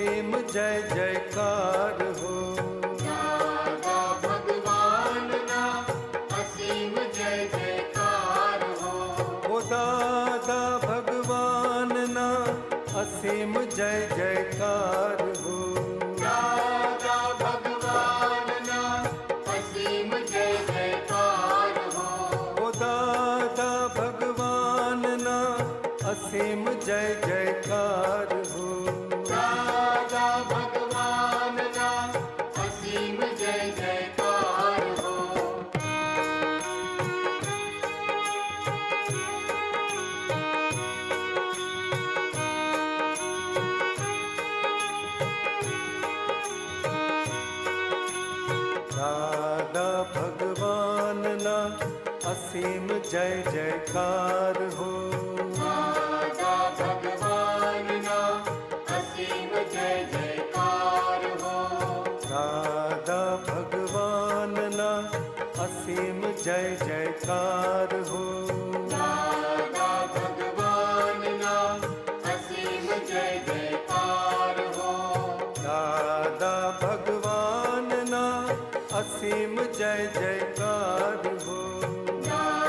અસીમ જય જયકાર હો. દાદા ભગવાનના અસીમ જય જયકાર હો. ઓ દાદા ભગવાનના અસીમ જય જયકાર હો. દાદા ભગવાનના અસીમ જય જયકાર હો. ઓ દાદા ભગવાનના અસીમ જય જયકાર હો. દાદા ભગવાનના અસીમ જય જયકાર હો. દાદા ભગવાનના અસીમ જય જયકાર હો. દાદા ભગવાનના અસીમ જય જયકાર હો. દાદા ભગવાનના અસીમ જય જયકાર હો. દાદા ભગવાનના અસીમ જય જયકાર હો. દાદા ભગવાનના અસીમ જય જયકાર હો.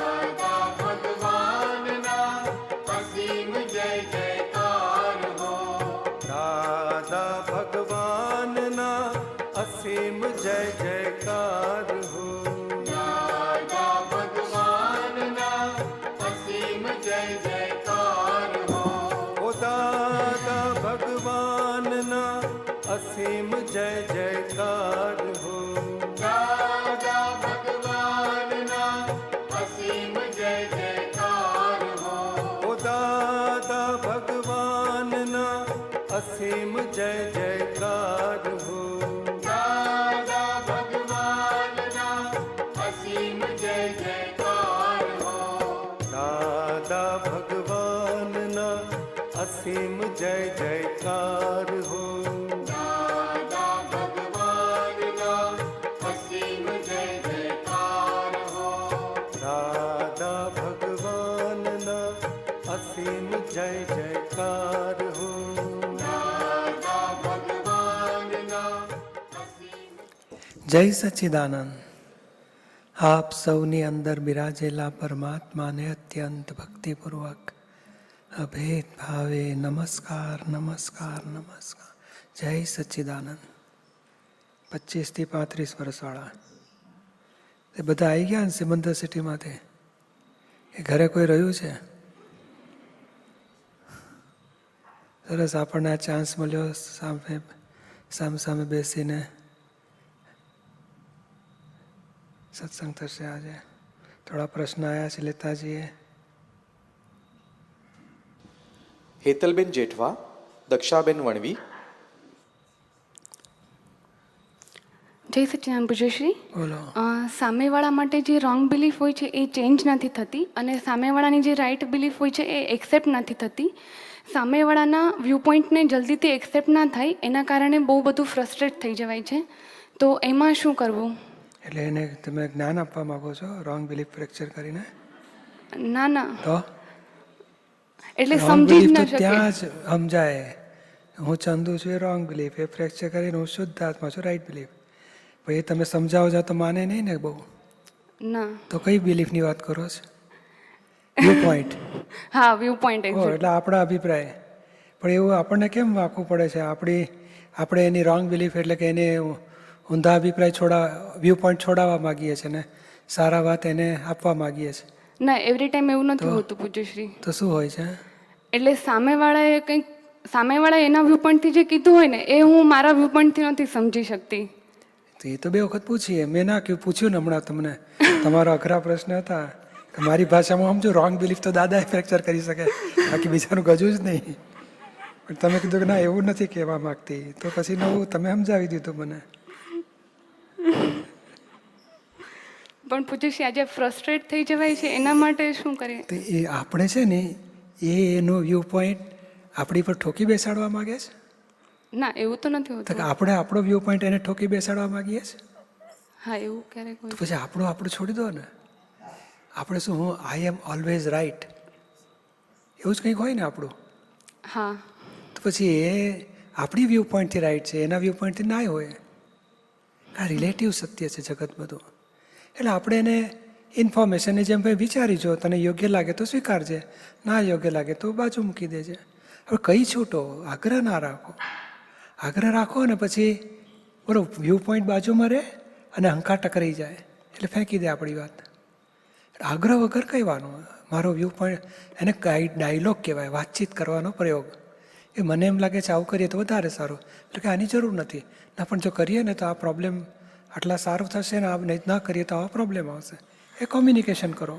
દાદા ભગવાનના અસીમ જય જયકાર હો. દાદા ભગવાનના અસીમ જય જયકાર હો. દાદા ભગવાનના અસીમ જય જયકાર હો. ઓ દાદા ભગવાનના અસીમ જય જયકાર હો. દાદા ભગવાનના અસીમ જય જયકાર હો. ઓ દાદા ભગવાનના અસીમ જય જયકાર હો. દાદા ભગવાનના અસીમ જય જયકાર હો. દાદા ભગવાનના અસીમ જય જયકાર હો. દાદા ભગવાનના અસીમ જય જયકાર હો. દાદા ભગવાનના અસીમ જય જયકાર હો. દાદા ભગવાનના અસીમ જય સચ્ચિદાનંદ. આપ સૌની અંદર બિરાજેલા પરમાત્માને અત્યંત ભક્તિપૂર્વક અભેદ ભાવે નમસ્કાર નમસ્કાર નમસ્કાર. જય સચ્ચિદાનંદ. 25 થી 35 વર્ષવાળા એ બધા આવી ગયા ને સિમંદર સિટીમાંથી? એ ઘરે કોઈ રહ્યું છે? સરસ, આપણને આ ચાન્સ મળ્યો સામે બેસીને સત્સંગ થશે. આજે થોડા પ્રશ્ન આવ્યા છે, લેતા જઈએ. હેતલબેન જેઠવા, દક્ષાબેન વણવી. જય સચ્ચિદાનંદ પૂજ્યશ્રી. બોલો. સામેવાળા માટે જે રોંગ બિલીફ હોય છે એ ચેન્જ નથી થતી, અને સામેવાળાની જે રાઈટ બિલીફ હોય છે એ એક્સેપ્ટ નથી થતી. સામેવાળાના વ્યૂ પોઈન્ટને જલ્દીથી એક્સેપ્ટ ના થાય એના કારણે બહુ બધું ફ્રસ્ટ્રેટ થઈ જવાય છે. તો એમાં શું કરવું? એટલે એને તમે જ્ઞાન આપવા માંગો છો રોંગ બિલીફ ફ્રેક્ચર કરીને? ના ના, તો એટલે રોંગ સમજી જ બિલીફ ન તો શકે. ત્યાં જ સમજાય. હું ચંદુ છું એ રોંગ બિલીફ, એ ફ્રેક્ચર કરીને હું શુદ્ધ આત્મા છું રાઈટ બિલીફ. પછી એ તમે સમજાવો છો તો માને નહીં ને બહુ. ના. તો કઈ બિલીફની વાત કરો છો? View point. હા, વ્યૂ પોઈન્ટ એટલે એક્ઝેક્ટ. આપણા અભિપ્રાય. પણ એવું આપણને કેમ વાંકવું પડે છે? આપણે એની રોંગ બિલીફ એટલે કે એને ઊંધા અભિપ્રાય વ્યૂ પોઈન્ટ છોડાવવા માગીએ છીએ ને સારા વાત એને આપવા માગીએ છીએ. ના, એવરી ટાઈમ એવું નથી હોતું પૂજ્યશ્રી. તો શું હોય છે? એટલે સામેવાળાએ એના વ્યૂ પોઈન્ટથી જે કીધું હોય ને એ હું મારા વ્યૂ પોઈન્ટથી નથી સમજી શકતી. તો એ તો 2 વખત પૂછીએ. મેં ના પૂછ્યું ને હમણાં તમને, તમારા અઘરા પ્રશ્ન હતા. મારી ભાષામાં સમજો, રોંગ બિલીફ તો દાદાએ ફ્રેક્ચર કરી શકે, બાકી બીજાનું ગજું જ નહીં. પણ તમે કીધું કે ના એવું નથી કહેવા માગતી, તો પછી નવું તમે સમજાવી દીધું મને. પણ પૂછ્યું આજે ફ્રસ્ટ્રેટ થઈ જવાય છે એના માટે શું કરીએ? તો એ આપણે છે ને એનો વ્યૂ પોઈન્ટ આપણી પર ઠોકી બેસાડવા માગે છે? ના, એવું તો નથી તો હોતું. આપણે આપણો વ્યૂ પોઈન્ટ એને ઠોકી બેસાડવા માગીએ છીએ? હા, એવું ક્યારેક હોય. તો પછી આપણું છોડી દો ને. આપણે શું, હું આઈ એમ ઓલવેઝ રાઈટ, એવું જ કંઈક હોય ને આપણું. હા. તો પછી એ આપણી વ્યૂ પોઈન્ટથી રાઈટ છે, એના વ્યૂ પોઈન્ટથી ના હોય. આ રિલેટિવ સત્ય છે જગત બધું. એટલે આપણે એને ઇન્ફોર્મેશનની જેમ ભાઈ વિચારી જો, તને યોગ્ય લાગે તો સ્વીકારજે, ના યોગ્ય લાગે તો બાજુ મૂકી દેજે. હવે કઈ છૂટો, આગ્રહ ના રાખો. આગ્રહ રાખો ને પછી બરાબર વ્યૂ પોઈન્ટ બાજુમાં રહે અને અહંકાર ટકરાઈ જાય એટલે ફેંકી દે આપણી વાત. આગ્રહ વગર કહેવાનું મારો વ્યૂ પોઈન્ટ, એને ડાયલોગ કહેવાય, વાતચીત કરવાનો પ્રયોગ. એ મને એમ લાગે છે આવું કરીએ તો વધારે સારું, એટલે કે આની જરૂર નથી ના, પણ જો કરીએ ને તો આ પ્રોબ્લેમ આટલા સારું થશે ને, આ ના કરીએ તો આવા પ્રોબ્લેમ આવશે. એ કોમ્યુનિકેશન કરો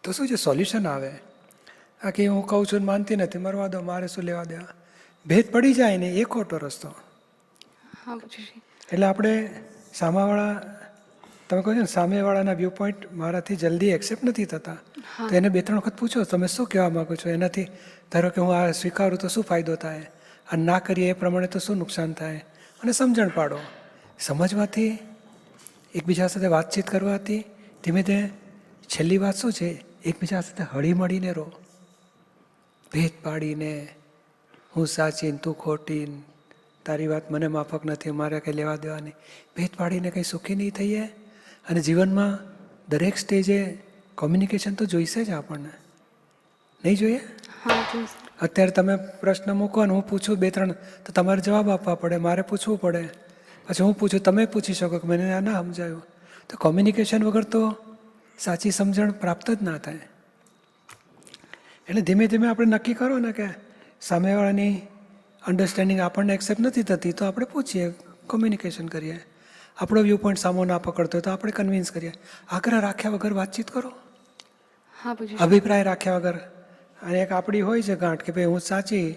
તો શું છે, સોલ્યુશન આવે. આ કે હું કહું છું માનતી નથી, મરવા દો, મારે શું લેવા દેવા, ભેદ પડી જાય ને એ ખોટો રસ્તો. હા પૂછ્યું. એટલે આપણે સામાવાળા, તમે કહો છો ને સામેવાળાના વ્યૂ પોઈન્ટ મારાથી જલ્દી એક્સેપ્ટ નથી થતા, તો એને 2-3 વખત પૂછો તમે શું કહેવા માગો છો. એનાથી ધારો કે હું આ સ્વીકારું તો શું ફાયદો થાય, અને ના કરીએ એ પ્રમાણે તો શું નુકસાન થાય, અને સમજણ પાડો. સમજવાથી, એકબીજા સાથે વાતચીત કરવાથી ધીમે ધીમે છેલ્લી વાત શું છે, એકબીજા સાથે હળી મળીને રહો. ભેદ પાડીને હું સાચી તું ખોટી, તારી વાત મને માફક નથી, મારે કંઈ લેવા દેવા નહીં, ભેદ પાડીને કંઈ સુખી નહીં થઈએ. અને જીવનમાં દરેક સ્ટેજે કોમ્યુનિકેશન તો જોઈશે જ આપણને, નહીં જોઈએ? અત્યારે તમે પ્રશ્ન મૂકો ને હું પૂછું 2-3 તો તમારે જવાબ આપવા પડે, મારે પૂછવું પડે, પછી હું પૂછું, તમે પૂછી શકો કે મને આ ના સમજાયું. તો કોમ્યુનિકેશન વગર તો સાચી સમજણ પ્રાપ્ત જ ના થાય. એટલે ધીમે ધીમે આપણે નક્કી કરો ને કે સામેવાળાની અન્ડરસ્ટેન્ડિંગ આપણને એક્સેપ્ટ નથી થતી તો આપણે પૂછીએ, કોમ્યુનિકેશન કરીએ. આપણો વ્યૂ પોઈન્ટ સામો ના પકડતો હોય તો આપણે કન્વિન્સ કરીએ. આગ્રહ રાખ્યા વગર વાતચીત કરો, અભિપ્રાય રાખ્યા વગર. અને એક આપણી હોય છે ગાંઠ કે ભાઈ હું સાચી,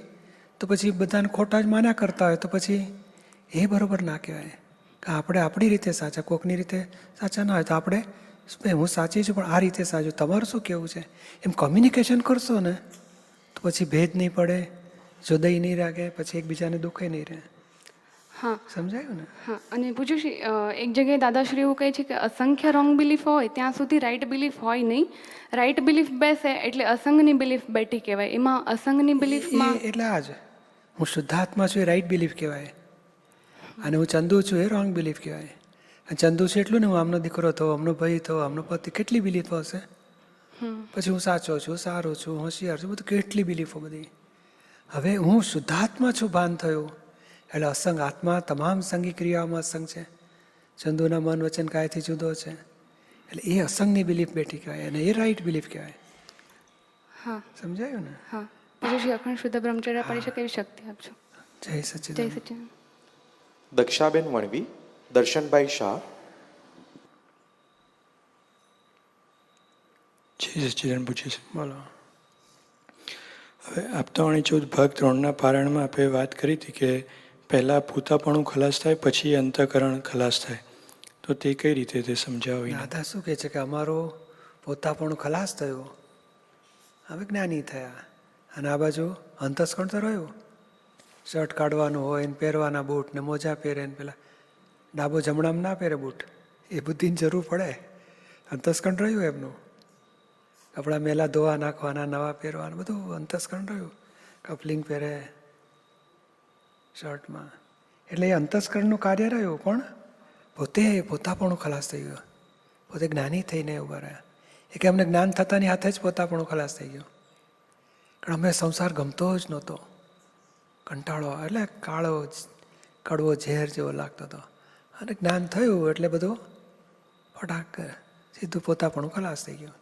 તો પછી બધાને ખોટા જ માન્યા કરતા હોય તો પછી એ બરાબર ના કહેવાય. કે આપણે આપણી રીતે સાચા, કોકની રીતે સાચા ના હોય તો આપણે હું સાચી છું પણ આ રીતે સાચું, તમારું શું કહેવું છે, એમ કોમ્યુનિકેશન કરશો ને તો પછી ભેદ નહીં પડે, જુદાઈ નહીં લાગે, પછી એકબીજાને દુઃખે નહીં રહે. હા સમજાયું ને? હા. અને પૂછ્યું છે, એક જગ્યાએ દાદાશ્રી એવું કહે છે કે અસંખ્ય રોંગ બિલીફ હોય ત્યાં સુધી રાઈટ બિલીફ હોય નહીં. રાઈટ બિલીફ બેસે એટલે અસંગની બિલીફ બેઠી કહેવાય. એમાં અસંગની બિલીફમાં એટલે આ જ હું શુદ્ધાત્મા છું એ રાઈટ બિલીફ કહેવાય, અને હું ચંદુ છું એ રોંગ બિલીફ કહેવાય. અને ચંદુ છે એટલું ને હું આમનો દીકરો થયો, આમનો ભાઈ થયો, આમનો પતિ, કેટલી બિલીફો હશે. પછી હું સાચો છું, સારો છું, હોશિયાર છું, બધું કેટલી બિલીફો બધી. હવે હું શુદ્ધાત્મા છું ભાન થયું એટલે અસંગ આત્મા તમામ સંગી ક્રિયાઓમાં અસંગ છે. ચંદુના મન વચન કાયથી જુદો છે એટલે એ અસંગની બિલીફ બેઠી કહેવાય અને એ રાઈટ બિલીફ કહેવાય. હા સમજાયું ને? હા. પૂછ્યું છે અખંડ શુદ્ધ બ્રહ્મચર્ય પરિષદ એવી શક્તિ આપજો. જય સચિદાનંદ. જય સચિદાનંદ. દક્ષાબેન વણવી, દર્શનભાઈ શાહ. જય સચ્ચિદાનંદ પૂછે છે. બોલો. હવે આપતાવાણી 14 ભાગ 3ના પારાયણમાં આપણે વાત કરી હતી કે પહેલાં પૂતાપણું ખલાસ થાય પછી અંતઃકરણ ખલાસ થાય, તો તે કઈ રીતે તે સમજાવી? દાદા શું કહે છે કે અમારો પોતાપણું ખલાસ થયું, હવે જ્ઞાની થયા, અને આ બાજુ અંતસ્કરણ તો રહ્યું. શર્ટ કાઢવાનું હોય ને પહેરવાના બૂટ ને મોજા પહેરે ને પેલા ડાબો જમણામાં ના પહેરે બૂટ, એ બુદ્ધિની જરૂર પડે. અંતસ્કરણ રહ્યું એમનું, કપડાં મેલા ધોવા નાખવાના, નવા પહેરવાના, બધું અંતસ્કરણ રહ્યું. કપલિંગ પહેરે શર્ટમાં, એટલે એ અંતસ્કરણનું કાર્ય રહ્યું, પણ પોતે પોતાપણું ખલાસ થઈ ગયું, પોતે જ્ઞાની થઈને ઉભા રહ્યા. એ કે અમને જ્ઞાન થતાની હાથે જ પોતાપણું ખલાસ થઈ ગયું. કારણ અમે સંસાર ગમતો જ નહોતો, કંટાળો, એટલે કાળો કડવો ઝેર જેવો લાગતો હતો. અને જ્ઞાન થયું એટલે બધું ફટાક સીધું પોતાપણું ખલાસ થઈ ગયું.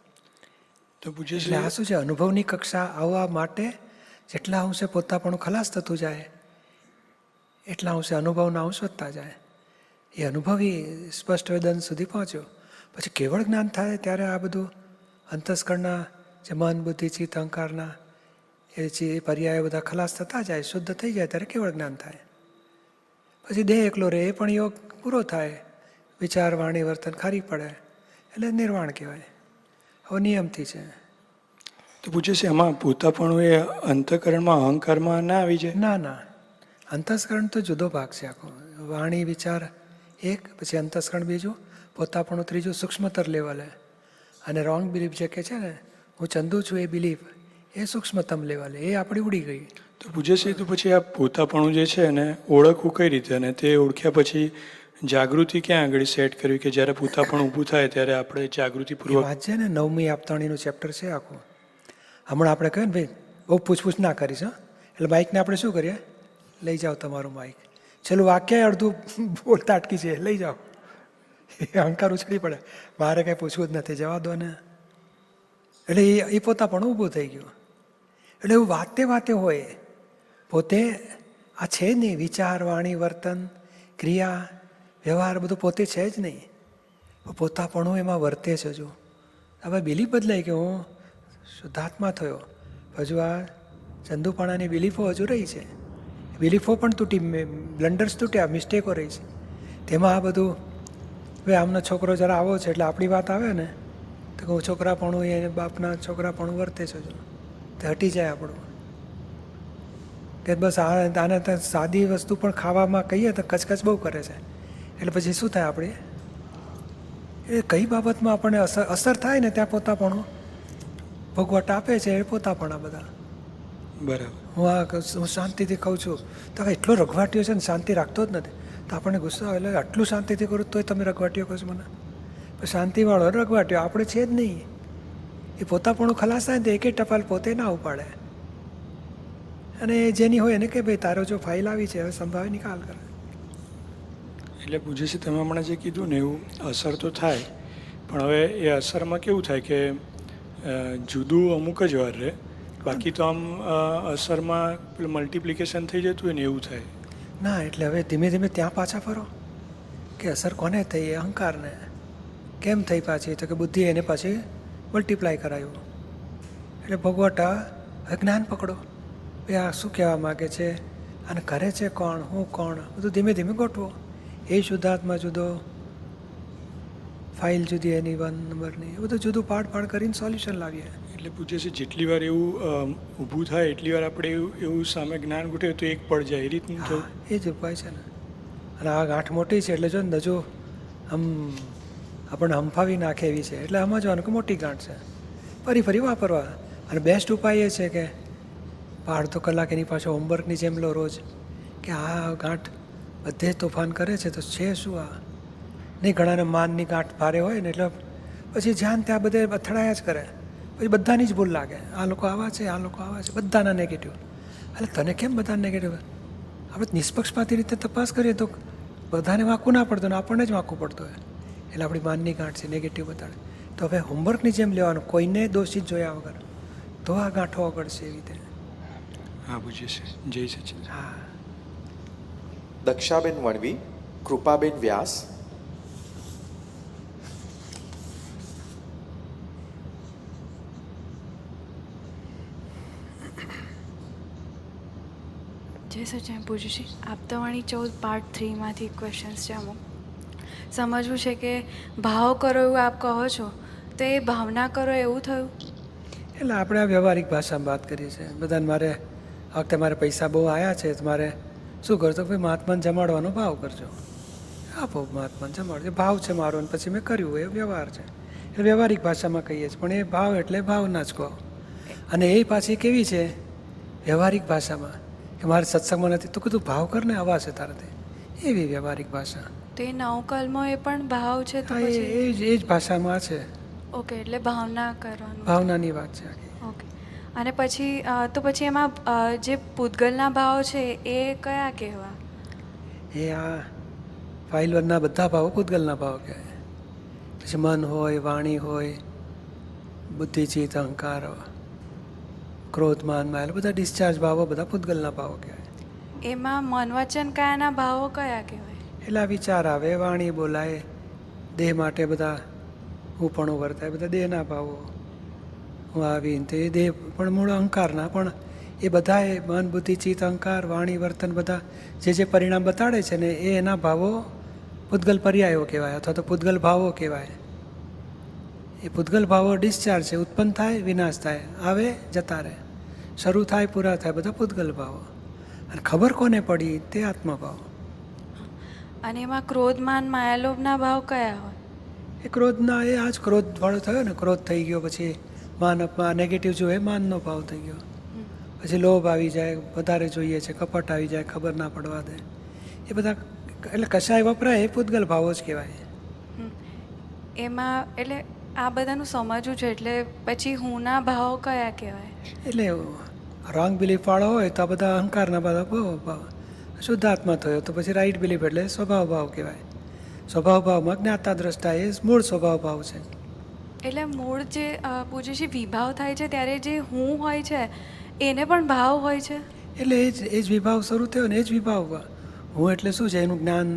તો પૂછે એટલે આ શું છે, અનુભવની કક્ષા આવવા માટે જેટલા અંશે પોતાપણું ખલાસ થતું જાય એટલા અંશે અનુભવના અંશ વધતા જાય. એ અનુભવી સ્પષ્ટ વેદન સુધી પહોંચ્યો. પછી કેવળ જ્ઞાન થાય ત્યારે આ બધું અંતસ્કરણના જે મન બુદ્ધિ ચિત્ત અહંકારના એ જે પર્યાયો બધા ખલાસ થતા જાય, શુદ્ધ થઈ જાય ત્યારે કેવળ જ્ઞાન થાય. પછી દેહ એકલો રહે, એ પણ યોગ પૂરો થાય, વિચાર વાણી વર્તન ખરી પડે એટલે નિર્વાણ કહેવાય. હવે નિયમથી છે. તો પૂછે છે એમાં પૂતાપણું એ અંતઃકરણમાં અહંકારમાં ના આવી જાય? ના ના, અંતસ્કરણ તો જુદો ભાગ છે આખો. વાણી વિચાર એક, પછી અંતસ્કરણ બીજું, પોતાપણું ત્રીજું, સૂક્ષ્મતર લેવલે. અને રોંગ બિલીફ જે કે છે ને, હું ચંદુ છું એ બિલીફ, એ સૂક્ષ્મતમ લેવલે, એ આપણી ઉડી ગઈ. તો પૂજ્યશ્રી, તો પછી આ પોતાપણું જે છે એને ઓળખવું કઈ રીતે, અને તે ઓળખ્યા પછી જાગૃતિ ક્યાં આગળ સેટ કરવી કે જ્યારે પોતાપણું ઊભું થાય ત્યારે આપણે એ જાગૃતિપૂર્વક? વાત છે ને 9મી આપતાણીનું ચેપ્ટર છે આખું. હમણાં આપણે કહ્યું ને ભાઈ બહુ પૂછપૂછ ના કરીશ, હા, એટલે માઇકને આપણે શું કરીએ, લઈ જાઓ તમારું માઇક, છેલ્લું વાક્ય અડધું બોલતા અટકી છે, લઈ જાઓ. એ અહંકાર ઉછળી પડે, મારે કંઈ પૂછવું જ નથી, જવા દો ને. એટલે એ પોતા પણ ઊભું થઈ ગયું. એટલે એવું વાતે વાતે હોય, પોતે આ છે નહીં, વિચાર, વાણી, વર્તન, ક્રિયા, વ્યવહાર બધું પોતે છે જ નહીં. પોતાપણું એમાં વર્તે છે. હજુ હવે બિલીફ બદલાઈ કે હું શુદ્ધાત્મા થયો, હજુ આ ચંદુપાણાની બિલીફો હજુ રહી છે. બિલીફો પણ તૂટી, બ્લન્ડર્સ તૂટ્યા, મિસ્ટેકો રહી છે. તેમાં આ બધું હવે આમનો છોકરો જરા આવો છે એટલે આપણી વાત આવે ને તો હું છોકરાપણું એ બાપના છોકરાપણું વર્તે છે, જો તે હટી જાય આપણું. કે બસ આને તો સાદી વસ્તુ પણ ખાવામાં કહીએ તો કચકચ બહુ કરે છે, એટલે પછી શું થાય આપણે, એ કઈ બાબતમાં આપણને અસર થાય ને ત્યાં પોતાપણું ભોગવટ આપે છે, એ પોતાપણા બધા. બરાબર. હું શાંતિથી ખાઉં છું તો હવે એટલો રઘવાટ્યો છે ને શાંતિ રાખતો જ નથી, તો આપણને ગુસ્સો આવે, એટલે આટલું શાંતિથી કરું તોય તમે રઘવાટ્યો કહો છો મને. શાંતિવાળો રઘવાટ્યો આપણે છે જ નહીં. એ પોતાપણું ખલાસ થાય ને તો એક ટપાલ પોતે ના ઉપાડે, અને જેની હોય એને કે ભાઈ તારો જો ફાઇલ આવી છે હવે સંભાવે નિકાલ કરે. એટલે પૂજ્યશ્રી, તમે હમણાં જે કીધું ને એવું અસર તો થાય, પણ હવે એ અસરમાં કેવું થાય કે જુદું અમુક જ વાર રહે, બાકી તો આમ અસરમાં પેલું મલ્ટિપ્લિકેશન થઈ જતું હોય ને એવું થાય. ના, એટલે હવે ધીમે ધીમે ત્યાં પાછા ફરો કે અસર કોને થઈ, એ અહંકારને. કેમ થઈ પાછી, તો કે બુદ્ધિ એને પાછી મલ્ટીપ્લાય કરાયું. એટલે ભોગવટા જ્ઞાન પકડો, એ આ શું કહેવા માગે છે, અને કરે છે કોણ, હું કોણ, બધું ધીમે ધીમે ગોઠવો. એ શુદ્ધાત્મા જુદો, ફાઇલ જુદી એની 1 નંબરની, એ બધું જુદું પાડ કરીને સોલ્યુશન લાવીએ. એટલે પૂજ્યશ્રી, જેટલી વાર એવું ઊભું થાય એટલી વાર આપણે એવું સામે જ્ઞાન ગોઠવે તો એક પડ જાય, એ રીતનું થયું. એ જ ઉપાય છે ને. અને આ ગાંઠ મોટી છે એટલે જો ને હજુ આમ આપણને હંફાવી નાખે એવી છે, એટલે સમજવાનું કે મોટી ગાંઠ છે, ફરી વાપરવા. અને બેસ્ટ ઉપાય એ છે કે અડધો કલાક એની પાછળ હોમવર્કની જેમ લો રોજ, કે આ ગાંઠ બધે તોફાન કરે છે તો છે શું આ નહીં. ઘણાને માનની ગાંઠ ભારે હોય ને એટલે પછી ધ્યાન ત્યાં બધે અથડાયા જ કરે, પછી બધાની જ ભૂલ લાગે, આ લોકો આવા છે, આ લોકો આવા છે, બધાના નેગેટિવ. એટલે તને કેમ બધા નેગેટિવ? આપણે નિષ્પક્ષપાતી રીતે તપાસ કરીએ તો બધાને વાંકું ના પડતું ને આપણને જ વાંકું પડતું હોય. એટલે આપણી માનની ગાંઠ છે, નેગેટિવ બતાડે. તો હવે હોમવર્કની જેમ લેવાનું, કોઈને દોષિત જોયા વગર, તો આ ગાંઠો ઓગળશે એવી રીતે. હા પૂજ્યશ્રી, જય સચિન. હા. દક્ષાબેન વણવી, કૃપાબેન વ્યાસ. જય સચિન પૂછ્યું છે. આપતાવાણી 14 પાર્ટ 3માંથી ક્વેશ્ચન્સ છે અમુક. સમજવું છે કે ભાવ કરો એવું આપ કહો છો, તો એ ભાવના કરો એવું થયું? એટલે આપણે આ વ્યવહારિક ભાષામાં વાત કરીએ છીએ. બધાને મારે આ વખતે મારે પૈસા બહુ આવ્યા છે તો મારે શું કરતો, ભાઈ મહાત્માને જમાડવાનો ભાવ કરજો, આપો મહાત્માને જમાડજો, ભાવ છે મારો, અને પછી મેં કર્યું, એ વ્યવહાર છે. એટલે વ્યવહારિક ભાષામાં કહીએ છીએ, પણ એ ભાવ એટલે ભાવના જ કહો. અને એ પાછી કેવી છે વ્યવહારિક ભાષામાં, કે મારે સત્સંગમાં નથી તો કીધું ભાવ કરને, અવાશે તારાથી, એવી વ્યવહારિક ભાષા. તો એ નવકલ્મો એ પણ ભાવ છે? તો હા, પછી એ જ ભાષામાં છે. ઓકે, એટલે ભાવના કરવાનું, ભાવનાની વાત છે. ઓકે. અને પછી તો પછી એમાં જે પૂતગલના ભાવ છે એ કયા કહેવા? એ આ ફાઇલવરના બધા ભાવો પૂતગલના ભાવ કહેવાય. પછી મન હોય, વાણી હોય, બુદ્ધિ, ચિત્ત, અહંકાર, ક્રોધ, માન, માયા, બધા ડિસ્ચાર્જ ભાવો બધા પૂતગલના ભાવો કહેવાય. એમાં મન વચન કાયાના ભાવો કયા કહેવાય? એટલે આ વિચાર આવે, વાણી બોલાય, દેહ માટે બધા હું પણ વર્તાય, બધા દેહના ભાવો. હું આવીને તે દેહ પણ મૂળ અહંકારના, પણ એ બધાએ મન, બુદ્ધિ, ચિત્ત, અહંકાર, વાણી, વર્તન બધા જે પરિણામ બતાડે છે ને એ એના ભાવો પૂતગલ પર્યાયો કહેવાય, અથવા તો પૂતગલ ભાવો કહેવાય. એ પૂતગલ ભાવો ડિસ્ચાર્જ છે, ઉત્પન્ન થાય, વિનાશ થાય, આવે, જતા રહે, શરૂ થાય, પૂરા થાય, બધા પૂતગલ ભાવો. અને ખબર કોને પડી, તે આત્મભાવ. અને એમાં ક્રોધ, માન, માયાલોભના ભાવ કયા હોય? એ ક્રોધના, એ આ જ ક્રોધ વાળો થયો ને, ક્રોધ થઈ ગયો પછી અપમાન નેગેટિવ જોઈએ માનનો ભાવ થઈ ગયો. પછી લોભ આવી જાય, વધારે જોઈએ છે, કપટ આવી જાય, ખબર ના પડવા દે, એ બધા એટલે કશાય વપરાય એ પૂતગલ ભાવો જ કહેવાય. એમાં એટલે આ બધાનું સમજવું છે, એટલે પછી હુંના ભાવ કયા કહેવાય? એટલે રોંગ બિલીફ વાળો હોય તો આ બધા અહંકારના બધા ભાવ. શુદ્ધાત્મા થયો તો પછી રાઈટ બિલીફ એટલે સ્વભાવ ભાવ કહેવાય. સ્વભાવ ભાવમાં જ્ઞાતા દ્રષ્ટા એ મૂળ સ્વભાવ ભાવ છે. એટલે મૂળ જે પૂજ્યશ્રી વિભાવ થાય છે ત્યારે જે હું હોય છે એને પણ ભાવ હોય છે. એટલે એ જ વિભાવ શરૂ થયો ને એ જ વિભાવ. હું એટલે શું છે? એનું જ્ઞાન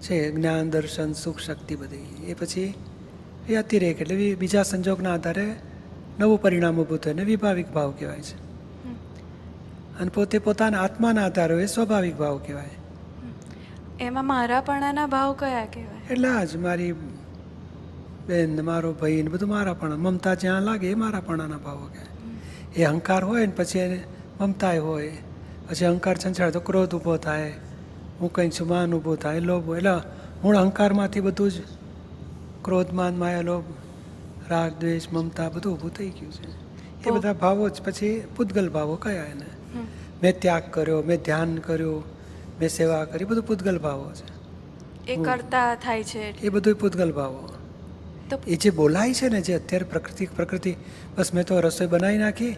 છે, જ્ઞાન દર્શન સુખ શક્તિ બધી. એ પછી એ અતિરેક એટલે બીજા સંજોગના આધારે નવું પરિણામ ઊભું થયું ને વિભાવિક ભાવ કહેવાય છે. અને પોતે પોતાના આત્માના આધારે એ સ્વાભાવિક ભાવ કહેવાય. એમાં મારાપણાના ભાવ કયા કહેવાય? એટલે આ જ મારી બેન ને મારો ભાઈ ને બધું મારાપણા, મમતા જ્યાં લાગે એ મારાપણાના ભાવો કહેવાય. એ અહંકાર હોય ને પછી એને મમતાય હોય, પછી અહંકાર છંછાડે તો ક્રોધ ઊભો થાય, હું કંઈક છું માન ઊભો થાય, લોભ. એટલે મૂળ અહંકારમાંથી બધું જ ક્રોધ માન માયા લોભ રાગ દ્વેષ મમતા બધું ઊભું થઈ ગયું છે. એ બધા ભાવો જ પછી પૂતગલ ભાવો કયા એને. મેં ત્યાગ કર્યો, મેં ધ્યાન કર્યું, મેં સેવા કરી, બધું પૂતગલ ભાવો છે. એ કરતા થાય છે એ બધું પૂતગલ ભાવો. તો એ જે બોલાય છે ને, જે અત્યારે પ્રકૃતિ બસ મેં તો રસોઈ બનાવી નાખી,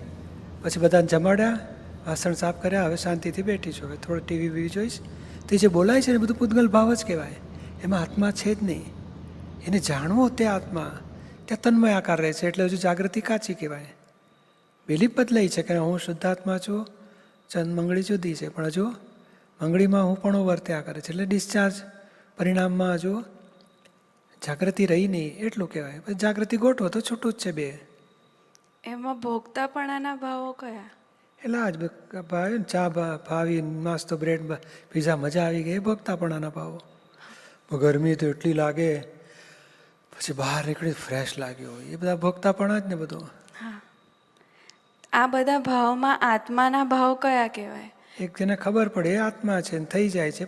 પછી બધાને જમાડ્યા, વાસણ સાફ કર્યા, હવે શાંતિથી બેઠી છું, હવે થોડું ટીવી બીવી જોઈશ. તે જે બોલાય છે ને બધું પૂતગલ ભાવ જ કહેવાય. એમાં આત્મા છે જ નહીં. એને જાણવો તે આત્મા ત્યાં તન્મય આકાર રહે છે, એટલે હજુ જાગૃતિ કાચી કહેવાય. બિલીફ બદલાઈ છે કે હું શુદ્ધાત્મા છું, મંગળી જુદી છે, પણ હજુ મંગળીમાં હું પણ વર્ત્યા કરે છે. એટલે ડિસ્ચાર્જ પરિણામમાં હજુ જાગૃતિ રહી નહીં એટલું કહેવાય. પછી જાગૃતિ ગોઠવો તો છૂટું જ છે બે. એમાં ભોગતાપણાના ભાવો કયા? એટલે આ જ ભાવે ને, ચા ભાવી, નાસ્તો બ્રેડ પીઝા મજા આવી ગઈ, એ ભોગતાપણાના ભાવો. ગરમી તો એટલી લાગે, પછી બહાર નીકળી ફ્રેશ લાગ્યો, એ બધા ભોગતાપણા જ ને બધું. હા, આ બધા ભાવમાં આત્માના ભાવ કયા કહેવાય? એક જેને ખબર પડે એ આત્મા છે ને થઈ જાય છે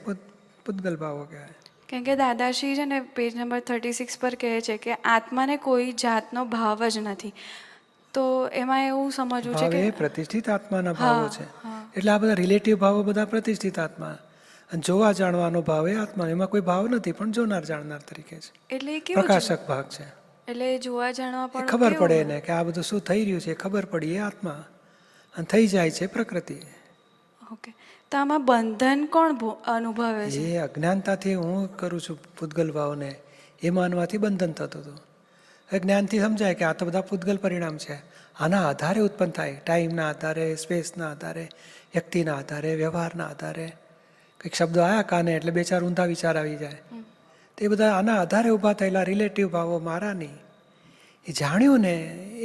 પૂતગલ ભાવો કહેવાય. કેમ કે દાદાશ્રી છે ને પેજ નંબર 36 પર કહે છે કે આત્માને કોઈ જાતનો ભાવ જ નથી. તો એમાં એવું સમજવું છે ભાવ એ કે પ્રતિષ્ઠિત આત્માના ભાવો છે. એટલે આ બધા રિલેટિવ ભાવો બધા પ્રતિષ્ઠિત આત્મા. અને જોવા જાણવાનો ભાવ એ આત્મા, એમાં કોઈ ભાવ નથી, પણ જોનાર જાણનાર તરીકે છે. એટલે એ કેવું છે? પ્રકાશક ભાગ છે. એટલે જોવા જાણવા પણ ખબર પડે કેવું? ને કે આ બધું શું થઈ રહ્યું છે, ખબર પડી એ આત્મા, અને થઈ જાય છે પ્રકૃતિ. ઓકે, તો આમાં બંધન કોણ અનુભવે છે? એ અજ્ઞાનતાથી હું કરું છું પૂતગલ ભાવને, એ માનવાથી બંધન થતું હતું. હવે જ્ઞાનથી સમજાય કે આ તો બધા પૂતગલ પરિણામ છે, આના આધારે ઉત્પન્ન થાય, ટાઈમના આધારે, સ્પેસના આધારે, વ્યક્તિના આધારે, વ્યવહારના આધારે. કંઈક શબ્દો આવ્યા કાને એટલે બે ચાર ઊંધા વિચાર આવી જાય. તે બધા આના આધારે ઊભા થયેલા રિલેટિવ ભાવો મારા નહીં. એ જાણ્યું ને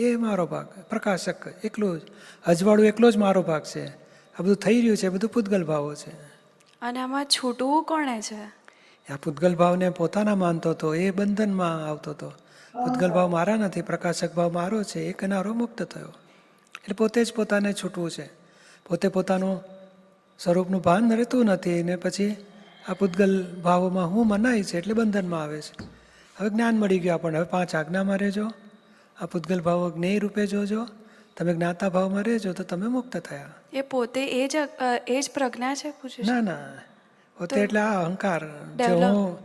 એ મારો ભાગ, પ્રકાશક એકલો જ, અજવાળું એકલો જ મારો ભાગ છે. આ બધું થઈ રહ્યું છે બધું પૂતગલ ભાવો છે. અને આમાં છૂટવું કોણે છે? આ પૂતગલ ભાવને પોતાના માનતો હતો, એ બંધનમાં આવતો હતો. પૂતગલ ભાવ મારા નથી, પ્રકાશક ભાવ મારો છે, એ કિનારો મુક્ત થયો. એટલે પોતે જ પોતાને છૂટવું છે. પોતે પોતાનું સ્વરૂપનું ભાન રહેતું નથી, ને પછી આ પૂતગલ ભાવોમાં હું મનાય છે એટલે બંધનમાં આવે છે. હવે જ્ઞાન મળી ગયું આપણને, હવે 5 આજ્ઞામાં રહેજો, આ પૂતગલ ભાવો જ્ઞેય રૂપે જોજો, તમે જ્ઞાતા ભાવમાં રહેજો તો તમે મુક્ત થયા. એ પોતે એ જ પ્રજ્ઞા છે? પૂછું છું. ના ના, પોતે એટલે આ અહંકાર જે હું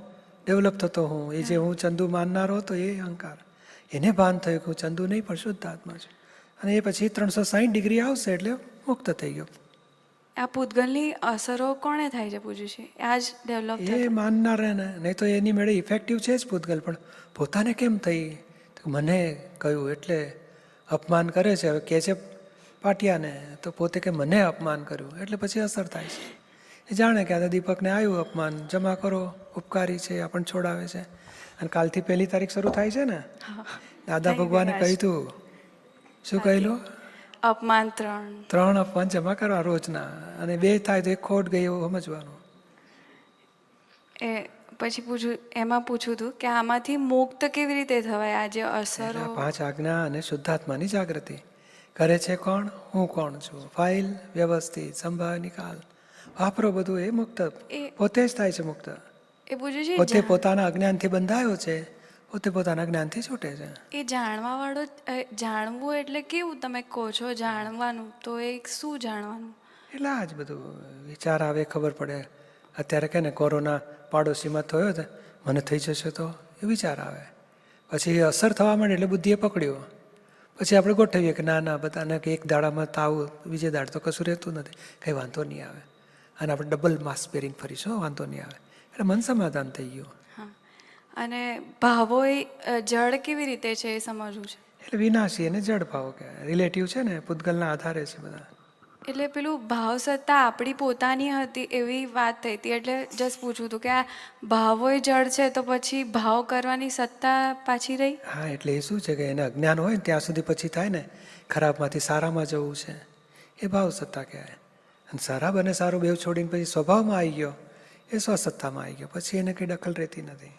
ડેવલપ થતો હું, એ જે હું ચંદુ માનનારો હતો એ અહંકાર, એને ભાન થયું કે હું ચંદુ નહીં પણ શુદ્ધ આત્મા છું. અને એ પછી 360 ડિગ્રી આવશે એટલે મુક્ત થઈ ગયો. આ પૂતગલની અસરો કોણે થાય છે? પૂછું છે આ જ ડેવલપ એ માનનાર ને, નહીં તો એની મેળે ઇફેક્ટિવ છે જ પૂતગલ, પણ પોતાને કેમ થઈ? મને કહ્યું એટલે અપમાન કરે છે. હવે કહે છે પાટિયાને તો પોતે કે મને અપમાન કર્યું, એટલે પછી અસર થાય છે. એ જાણે કે આ દીપકને આવ્યું અપમાન, જમા કરો, ઉપકારી છે, આપણને છોડાવે છે. અને કાલથી 1 તારીખ શરૂ થાય છે ને. દાદા ભગવાને કહ્યું હતું, શું કહેલું? અપમાન 3 અપમાન જમા કરવા રોજના, અને 2 થાય તો 1 ખોટ ગઈ એવું સમજવાનું. એ પછી એમાં પૂછ્યું હતું કે આમાંથી મુક્ત કેવી રીતે થવાય? આ જે અસરો 5 આજ્ઞા અને શુદ્ધાત્માની જાગૃતિ કરે છે કોણ? હું કોણ છું? ફાઇલ વ્યવસ્થિત સંભાવ નિકાલ વાપરો, બધું એ મુક્ત પોતે જ થાય છે મુક્ત. એ પૂછ્યું છે પોતે પોતાના અજ્ઞાનથી બંધાયો છે, પોતે પોતાના જ્ઞાનથી છૂટે છે. એ જાણવાવાળો જાણવું એટલે કેવું તમે કહો છો જાણવાનું, તો એ શું જાણવાનું? એટલે આ જ બધું વિચાર આવે ખબર પડે. અત્યારે કે ને કોરોના પાડોશીમાં થયો છે, મને થઈ જશે તો એ વિચાર આવે. પછી એ અસર થવા માંડે એટલે બુદ્ધિએ પકડ્યો. પછી આપણે ગોઠવીએ કે ના ના બધાને કે એક દાડામાં તાવ, બીજે દાડ તો કશું રહેતું નથી, કંઈ વાંધો નહીં આવે, અને આપણે ડબલ માસ્ક પહેરીને ફરીશું, વાંધો નહીં આવે. એટલે મન સમાધાન થઈ ગયું. હા. અને ભાવો એ જળ કેવી રીતે છે એ સમજવું છે. એટલે વિનાશી અને જડ ભાવ કહેવાય, રિલેટિવ છે ને, પૂતગલના આધારે છે બધા. એટલે પેલું ભાવ સત્તા આપણી પોતાની હતી એવી વાત થઈ હતી, એટલે જસ્ટ પૂછવું હતું કે આ ભાવોય જળ છે તો પછી ભાવ કરવાની સત્તા પાછી રહી. હા, એટલે એ શું છે કે એને અજ્ઞાન હોય ને ત્યાં સુધી પછી થાય ને ખરાબમાંથી સારામાં જવું છે, એ ભાવ સત્તા કહેવાય. અને ખરાબ અને સારું બેવ છોડીને પછી સ્વભાવમાં આવી ગયો, એ સ્વસત્તામાં આવી ગયો, પછી એને કંઈ દખલ રહેતી નથી.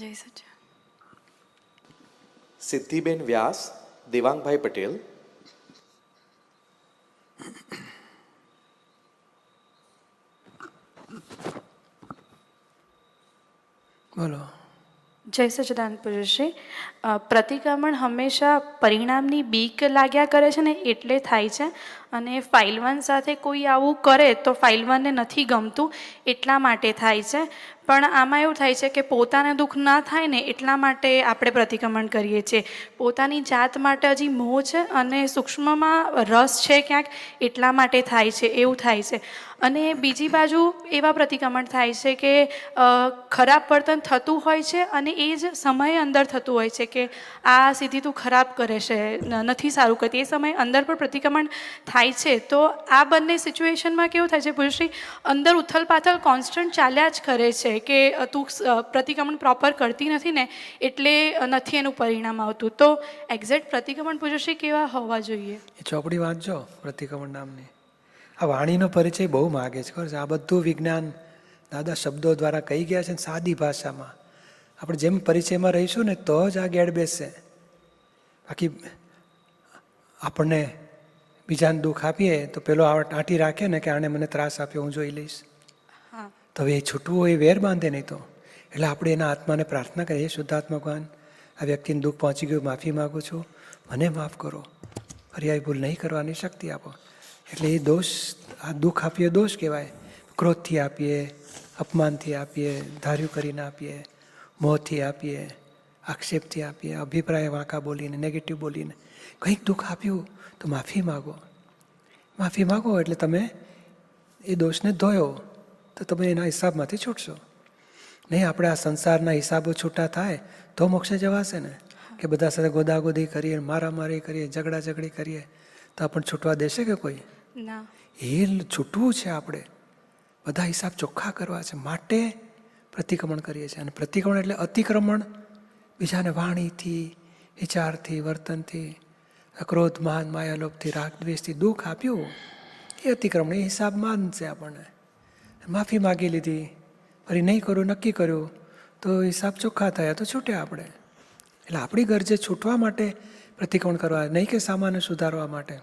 જય સચ્ચા. સિદ્ધિબેન વ્યાસ, દેવાંગભાઈ પટેલ. બોલો. જય સચ્ચિદાનંદ પુરુષે. પ્રતિક્રમણ હંમેશા પરિણામની બીક લાગ્યા કરે છે ને એટલે થાય છે, અને ફાઇલ 1 સાથે કોઈ આવું કરે તો ફાઇલ 1ને નથી ગમતું એટલા માટે થાય છે. પણ આમાં એવું થાય છે કે પોતાને દુઃખ ના થાય ને એટલા માટે આપણે પ્રતિક્રમણ કરીએ છીએ. પોતાની જાત માટે હજી મોહ છે અને સૂક્ષ્મમાં રસ છે ક્યાંક, એટલા માટે થાય છે, એવું થાય છે. અને બીજી બાજુ એવા પ્રતિક્રમણ થાય છે કે ખરાબ વર્તન થતું હોય છે અને એ જ સમયે અંદર થતું હોય છે કે આ સીધી તું ખરાબ કરે છે, નથી સારું કરતી, એ સમયે અંદર પણ પ્રતિક્રમણ થાય છે. તો આ બંને સિચ્યુએશનમાં કેવું થાય છે પુરુષશ્રી, અંદર ઉથલ પાથલ કોન્સ્ટન્ટ ચાલ્યા જ કરે છે કે તું પ્રતિક્રમણ પ્રોપર કરતી નથી ને એટલે નથી એનું પરિણામ આવતું. તો એક્ઝેક્ટ પ્રતિક્રમણ પુરુષશ્રી કેવા હોવા જોઈએ? એ ચોપડી વાંચજો પ્રતિક્રમણ નામની. આ વાણીનો પરિચય બહુ માગે છે, ખબર છે? આ બધું વિજ્ઞાન દાદા શબ્દો દ્વારા કહી ગયા છે ને સાદી ભાષામાં. આપણે જેમ પરિચયમાં રહીશું ને તો જ આ ગેડ બેસશે. બાકી આપણને બીજાને દુઃખ આપીએ તો પેલો આંટી રાખે ને કે આણે મને ત્રાસ આપ્યો, હું જોઈ લઈશ. તો હવે એ છૂટવું હોય, વેર બાંધે નહીં તો. એટલે આપણે એના આત્માને પ્રાર્થના કરીએ, શુદ્ધાત્મા ભગવાન, આ વ્યક્તિને દુઃખ પહોંચી ગયું, માફી માગું છું, મને માફ કરો, ફરી આવી ભૂલ નહીં કરવાની શક્તિ આપો. એટલે એ દોષ, આ દુઃખ આપીએ દોષ કહેવાય. ક્રોધથી આપીએ, અપમાનથી આપીએ, ધાર્યું કરીને આપીએ, મોહથી આપીએ, આક્ષેપથી આપીએ, અભિપ્રાય વાંકા બોલીને, નેગેટિવ બોલીને કંઈક દુઃખ આપ્યું તો માફી માગો. માફી માગો એટલે તમે એ દોષને ધોયો તો તમે એના હિસાબમાંથી છૂટશો. નહીં આપણે આ સંસારના હિસાબો છૂટા થાય તો મોક્ષે જવાશે ને. કે બધા સાથે ગોદાગોદી કરીએ, મારામારી કરીએ, ઝઘડી કરીએ તો આપણને છૂટવા દેશે કે કોઈ? ના. એ છૂટવું છે, આપણે બધા હિસાબ ચોખ્ખા કરવા છે, માટે પ્રતિક્રમણ કરીએ છીએ. અને પ્રતિક્રમણ એટલે અતિક્રમણ, બીજાને વાણીથી, વિચારથી, વર્તનથી, ક્રોધ, માન, માયાલોભથી, રાગ, દ્વેષથી દુઃખ આપ્યું, એ અતિક્રમણ. એ હિસાબ માનશે આપણને. માફી માગી લીધી, ફરી નહીં કર્યું, નક્કી કર્યું તો હિસાબ ચોખ્ખા થયા તો છૂટ્યા આપણે. એટલે આપણી ગરજે છૂટવા માટે પ્રતિક્રમણ કરવા, નહીં કે સામાન્ય સુધારવા માટે.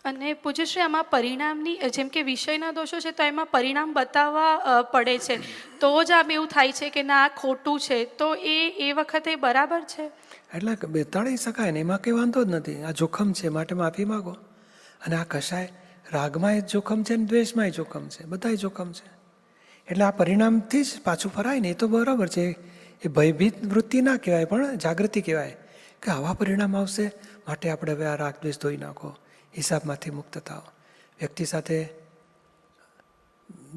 અને પૂજ્યશ્રી આમાં પરિણામની, જેમ કે વિષયના દોષો છે તો એમાં પરિણામ બતાવવા પડે છે તો જ આમ એવું થાય છે કે ના આ ખોટું છે, તો એ વખતે બરાબર છે? એટલે બેતાળી શકાય ને, એમાં કંઈ વાંધો જ નથી. આ જોખમ છે માટે માફી માગો. અને આ કશાય રાગમાં એ જોખમ છે ને દ્વેષમાં એ જોખમ છે, બધાય જોખમ છે. એટલે આ પરિણામથી જ પાછું ફરાય ને, એ તો બરાબર છે. એ ભયભીત વૃત્તિ ના કહેવાય પણ જાગૃતિ કહેવાય કે આવા પરિણામ આવશે, માટે આપણે હવે આ રાગ દ્વેષ ધોઈ નાખો, હિસાબમાંથી મુક્ત થાઓ. વ્યક્તિ સાથે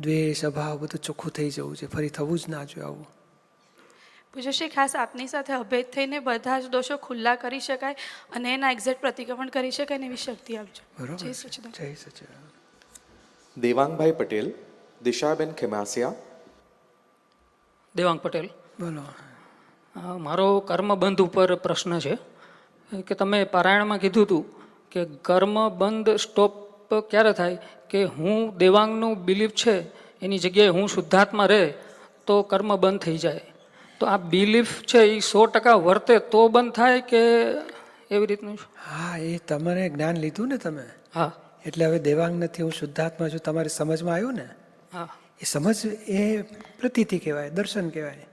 દ્વેષ, અભાવ બધું ચોખ્ખું થઈ જવું છે, ફરી થવું જ ના જોઈએ આવું. પૂજ્યશ્રી ખાસ આપની સાથે અભેદ થઈને બધા જ દોષો ખુલ્લા કરી શકાય અને એના એક્ઝેક્ટ પ્રતિક્રમણ કરી શકાય ને એવી શક્તિ આપજો. બરાબર. જય સચ્ચિદાનંદ. જય સચ્ચિદાનંદ. દેવાંગભાઈ પટેલ, દિશાબેન ખેમાસિયા. દેવાંગ પટેલ. બોલો. મારો કર્મબંધ ઉપર પ્રશ્ન છે કે તમે પારાયણમાં કીધું હતું કે કર્મબંધ સ્ટોપ ક્યારે થાય કે હું દેવાંગનું બિલીફ છે એની જગ્યાએ હું શુદ્ધાત્મા રહે તો કર્મ બંધ થઈ જાય. તો આ બિલીફ છે એ 100% વર્તે તો બંધ થાય કે એવી રીતનું? હા, એ તમારે જ્ઞાન લીધું ને તમે. હા. એટલે હવે દેવાંગ નથી, હું શુદ્ધાત્મા છું, તમારી સમજમાં આવ્યું ને. હા. એ સમજ એ પ્રતીતિ કહેવાય, દર્શન કહેવાય.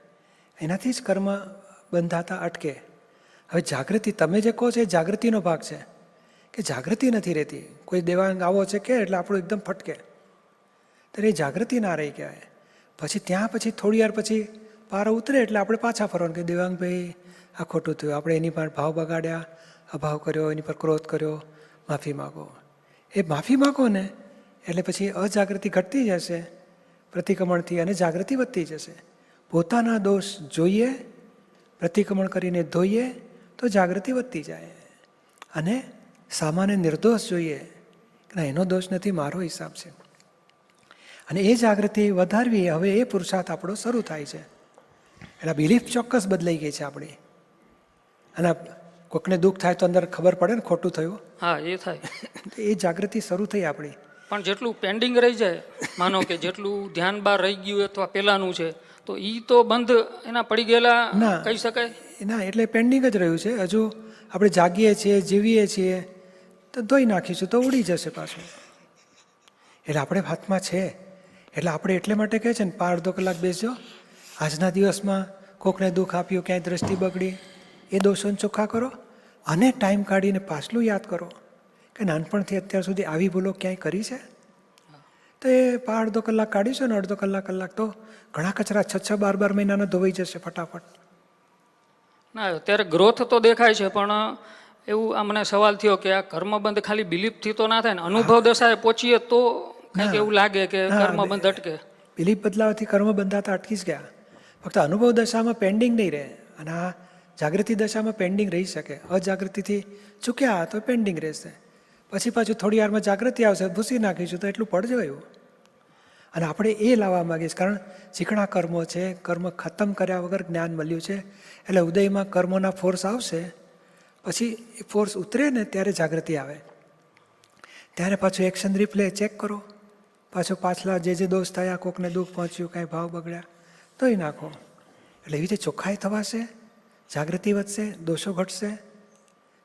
એનાથી જ કર્મ બંધાતા અટકે. હવે જાગૃતિ તમે જે કહો છો એ જાગૃતિનો ભાગ છે કે જાગૃતિ નથી રહેતી. કોઈ દેવાંગ આવો છે કે એટલે આપણું એકદમ ફટકે, ત્યારે એ જાગૃતિ ના રહી કહેવાય. પછી ત્યાં પછી થોડી વાર પછી પારો ઉતરે એટલે આપણે પાછા ફરવાનું કે દેવાંગભાઈ આ ખોટું થયું, આપણે એની પર ભાવ બગાડ્યા, અભાવ કર્યો, એની પર ક્રોધ કર્યો, માફી માગો. એ માફી માગો ને એટલે પછી અજાગૃતિ ઘટતી જશે પ્રતિક્રમણથી અને જાગૃતિ વધતી જશે. પોતાના દોષ જોઈએ, પ્રતિક્રમણ કરીને ધોઈએ તો જાગૃતિ વધતી જાય. અને સામાન્ય નિર્દોષ જોઈએ કે ના એનો દોષ નથી, મારો હિસાબ છે. અને એ જાગૃતિ વધારવી, હવે એ પુરુષાર્થ આપણો શરૂ થાય છે. એટલે બિલીફ ચોક્કસ બદલાઈ ગઈ છે આપણી. અને કોઈકને દુઃખ થાય તો અંદર ખબર પડે ને ખોટું થયું, હા એ થાય. એ જાગૃતિ શરૂ થઈ આપણી. પણ જેટલું પેન્ડિંગ રહી જાય, માનો કે જેટલું ધ્યાન બહાર રહી ગયું અથવા પહેલાંનું છે, તો એ તો બંધ એના પડી ગયેલા ના કહી શકાય. ના, એટલે પેન્ડિંગ જ રહ્યું છે. હજુ આપણે જાગીએ છીએ, જીવીએ છીએ તો ધોઈ નાખીશું તો ઉડી જશે પાછું. એટલે આપણે હાથમાં છે. એટલે આપણે એટલે માટે કહે છે ને 5-2 કલાક બેસજો, આજના દિવસમાં કોકને દુઃખ આપ્યું, ક્યાંય દ્રષ્ટિ બગડી, એ દોષોને ચોખ્ખા કરો અને ટાઈમ કાઢીને પાછલું યાદ કરો કે નાનપણથી અત્યાર સુધી આવી ભૂલો ક્યાંય કરી છે. તો એ 5-2 કલાક કાઢીશું ને 1/2 કલાક તો ઘણા કચરા 6-12 મહિનાના ધોવાઈ જશે ફટાફટ. ના અત્યારે ગ્રોથ તો દેખાય છે, પણ એવું આ મને સવાલ થયો કે આ કર્મબંધ ખાલી બિલીફથી તો ના થાય ને, અનુભવ દશાએ પહોંચીએ તો કંઈક એવું લાગે કે કર્મબંધ અટકે. બિલીફ બદલાવથી કર્મ બંધાતા અટકી જ ગયા. ફક્ત અનુભવ દશામાં પેન્ડિંગ નહીં રહે, અને આ જાગૃતિ દશામાં પેન્ડિંગ રહી શકે. અજાગૃતિથી ચૂક્યા તો પેન્ડિંગ રહેશે. પછી પાછું થોડી વારમાં જાગૃતિ આવશે, ભૂસી નાખીશું તો એટલું પડજો એવું. અને આપણે એ લાવવા માગીએ છીએ, કારણ ચીકણા કર્મો છે, કર્મ ખતમ કર્યા વગર જ્ઞાન મળ્યું છે. એટલે ઉદયમાં કર્મોના ફોર્સ આવશે, પછી એ ફોર્સ ઉતરે ને ત્યારે જાગૃતિ આવે. ત્યારે પાછું એક્શન રિપ્લે ચેક કરો, પાછું પાછલા જે દોષ થયા, કોકને દુઃખ પહોંચ્યું, કાંઈ ભાવ બગડ્યા, ધોઈ નાખો. એટલે એવી રીતે ચોખ્ખાઈ થવાશે, જાગૃતિ વધશે, દોષો ઘટશે,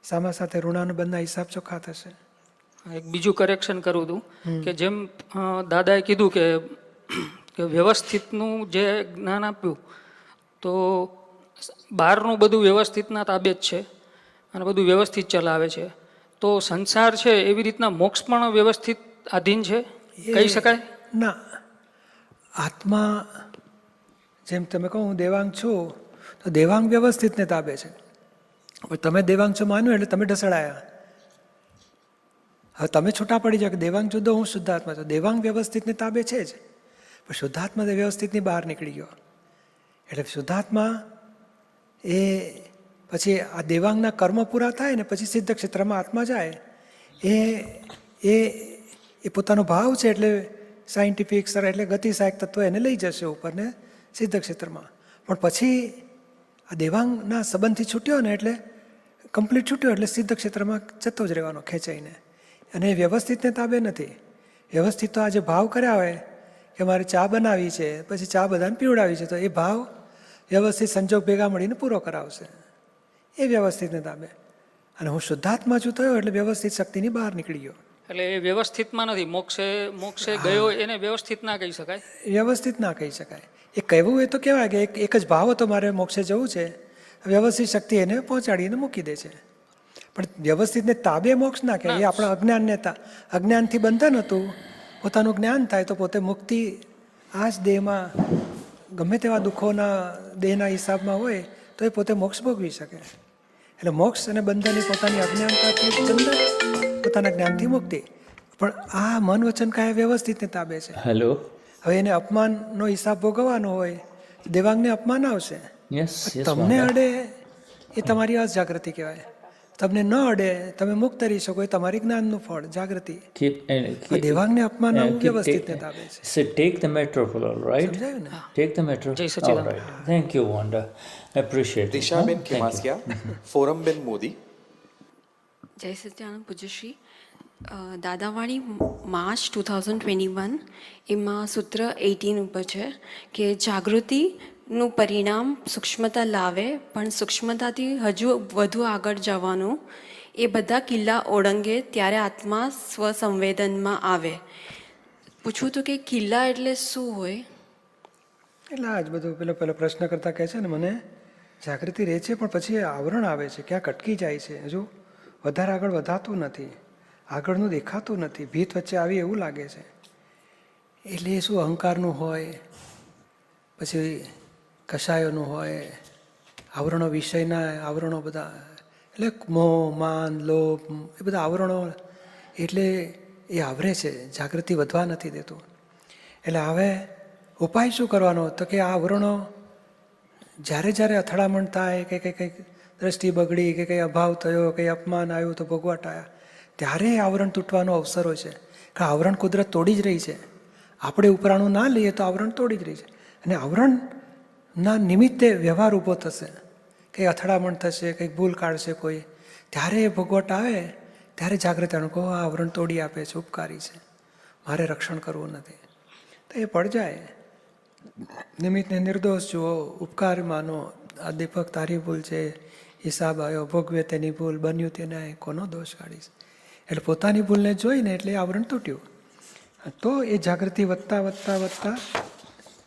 સામા સાથે ઋણાનુબંધના હિસાબ ચોખ્ખા થશે. એક બીજું કરેક્શન કરું હતું કે જેમ દાદાએ કીધું કે વ્યવસ્થિતનું જે જ્ઞાન આપ્યું, તો બહારનું બધું વ્યવસ્થિતના તાબે જ છે અને બધું વ્યવસ્થિત ચલાવે છે. તો સંસાર છે એવી રીતના મોક્ષ પણ વ્યવસ્થિત આધીન છે કહી શકાય? ના, આત્મા જેમ તમે કહો હું દેવાંગ છું, તો દેવાંગ વ્યવસ્થિતને તાબે છે. હવે તમે દેવાંગ છો માન્યું એટલે તમે ઢસડાયા. હવે તમે છૂટા પડી જાઓ કે દેવાંગ જુદો, હું શુદ્ધાત્મા છું. દેવાંગ વ્યવસ્થિતને તાબે છે જ, પણ શુદ્ધાત્મા વ્યવસ્થિતની બહાર નીકળી ગયો. એટલે શુદ્ધાત્મા એ પછી આ દેવાંગના કર્મ પૂરા થાય ને પછી સિદ્ધ ક્ષેત્રમાં આત્મા જાય. એ પોતાનો ભાવ છે, એટલે સાયન્ટિફિક સર એટલે ગતિ સહાયક તત્વ એને લઈ જશે ઉપર ને સિદ્ધ ક્ષેત્રમાં. પણ પછી આ દેવાંગના સંબંધથી છૂટ્યો ને એટલે કમ્પ્લીટ છૂટ્યો એટલે સિદ્ધ ક્ષેત્રમાં જતો જ રહેવાનો ખેંચાઈને. અને એ વ્યવસ્થિતને તાબે નથી. વ્યવસ્થિત તો આજે ભાવ કર્યા હોય કે મારે ચા બનાવી છે, પછી ચા બધાને પીવડાવી છે, તો એ ભાવ વ્યવસ્થિત સંજોગ ભેગા મળીને પૂરો કરાવશે. એ વ્યવસ્થિતને તાબે. અને હું શુદ્ધાત્મા છું થયો એટલે વ્યવસ્થિત શક્તિની બહાર નીકળી ગયો. એટલે એ વ્યવસ્થિતમાં નથી, મોક્ષે ગયો એને વ્યવસ્થિત ના કહી શકાય. વ્યવસ્થિત ના કહી શકાય. એ કહેવું એ તો કહેવાય કે એક જ ભાવ હતો મારે મોક્ષે જવું છે, વ્યવસ્થિત શક્તિ એને પહોંચાડીને મૂકી દે છે. પણ વ્યવસ્થિતને તાબે મોક્ષ ના કહેવાય. એ આપણા અજ્ઞાનને અજ્ઞાનથી બંધન હતું, પોતાનું જ્ઞાન થાય તો પોતે મુક્તિ આ જ દેહમાં ગમે તેવા દુઃખોના દેહના હિસાબમાં હોય તો એ પોતે મોક્ષ ભોગવી શકે. એટલે મોક્ષ અને બંધનની પોતાની અજ્ઞાનતાથી બંધન, પોતાના જ્ઞાનથી મુક્તિ. પણ આ મન વચન કાંઈ વ્યવસ્થિતને તાબે છે. હેલો. હવે એને અપમાનનો હિસાબ ભોગવવાનો હોય, દેવાંગને અપમાન આવશે. તમને અડે એ તમારી અજાગૃતિ કહેવાય. તમને ન અડે, તમે મુક્ત રહી શકો, એ તમારી જ્ઞાનનું ફળ જાગૃતિ. દેવાંગને અપમાન આવવું વ્યવસ્થિતને તાબે છે. So take the metro for all right. સમજાયું ને? Take the metro. જય સચ્ચિદાનંદ. All right. Thank you, Wanda. Appreciate it. Dishaben Thank you. ખેમાસિયા, ફોરમબેન Modi. જય સચ્ચિદાનંદ પૂજ્યશ્રી. દાદાવાણી માર્ચ 2021 એમાં સૂત્ર 18 ઉપર છે કે જાગૃતિનું પરિણામ સૂક્ષ્મતા લાવે, પણ સૂક્ષ્મતાથી હજુ વધુ આગળ જવાનું, એ બધા કિલ્લા ઓળંગે ત્યારે આત્મા સ્વસંવેદનમાં આવે. પૂછવું હતું કે કિલ્લા એટલે શું હોય? એટલે આ જ બધું પેલો પ્રશ્ન કરતા કહે છે ને મને જાગૃતિ રહે છે પણ પછી આવરણ આવે છે, ક્યાંક અટકી જાય છે, હજુ વધારે આગળ વધાતું નથી, આગળનું દેખાતું નથી, ભીત વચ્ચે આવી એવું લાગે છે. એટલે એ શું અહંકારનું હોય, પછી કશાયોનું હોય, આવરણો વિષયના આવરણો બધા, એટલે મોહ માન લોભ એ બધા આવરણો, એટલે એ આવરે છે, જાગૃતિ વધવા નથી દેતું. એટલે હવે ઉપાય શું કરવાનો? તો કે આ આવરણો જ્યારે જ્યારે અથડામણ થાય કે કંઈક દ્રષ્ટિ બગડી કે કંઈ અભાવ થયો, કંઈ અપમાન આવ્યું તો ભોગવટ આવ્યા, ત્યારે આવરણ તૂટવાનો અવસરો છે. કે આવરણ કુદરત તોડી જ રહી છે. આપણે ઉપરાણું ના લઈએ તો આવરણ તોડી જ રહી છે. અને આવરણના નિમિત્તે વ્યવહાર ઊભો થશે, કંઈ અથડામણ થશે, કંઈક ભૂલ કાઢશે કોઈ, ત્યારે એ ભોગવટ આવે ત્યારે જાગૃતિ કહો આ આવરણ તોડી આપે છે, ઉપકારી છે, મારે રક્ષણ કરવું નથી. તો એ પડ જાય. નિમિત્તને નિર્દોષ જુઓ, ઉપકાર માનો. આ દીપક તારી ભૂલ છે, હિસાબ આવ્યો, ભોગવે તેની ભૂલ, બન્યું તેને કોનો દોષ કાઢીશ. એટલે પોતાની ભૂલને જોઈને એટલે આવરણ તૂટ્યું. તો એ જાગૃતિ વધતા વધતા વધતા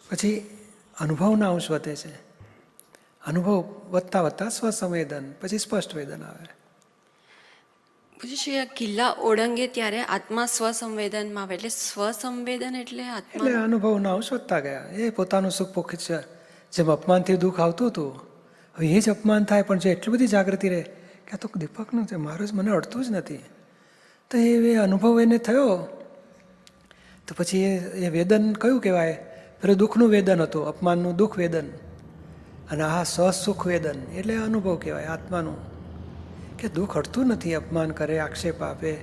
પછી અનુભવના અંશ વધે છે. અનુભવ વધતા વધતા સ્વસંવેદન, પછી સ્પષ્ટ વેદન આવે. પૂછ્યું કિલ્લા ઓળંગે ત્યારે આત્મા સ્વસંવેદનમાં આવે, એટલે સ્વસંવેદન એટલે આત્મા, એટલે અનુભવના અંશ વધતા ગયા. એ પોતાનું સુખ પોખ છે. જેમ અપમાનથી દુઃખ આવતું હતું, હવે એ જ અપમાન થાય પણ જો એટલી બધી જાગૃતિ રહે કે આ તો દીપકનું છે, મારું જ મને અડતું જ નથી, તો એ અનુભવ એને થયો. તો પછી એ વેદન કયું કહેવાય? પેલું દુઃખનું વેદન હતું, અપમાનનું દુઃખ વેદન, અને આ સ્વસુખ વેદન એટલે અનુભવ કહેવાય આત્માનું. કે દુઃખ અડતું નથી, અપમાન કરે, આક્ષેપ આપે,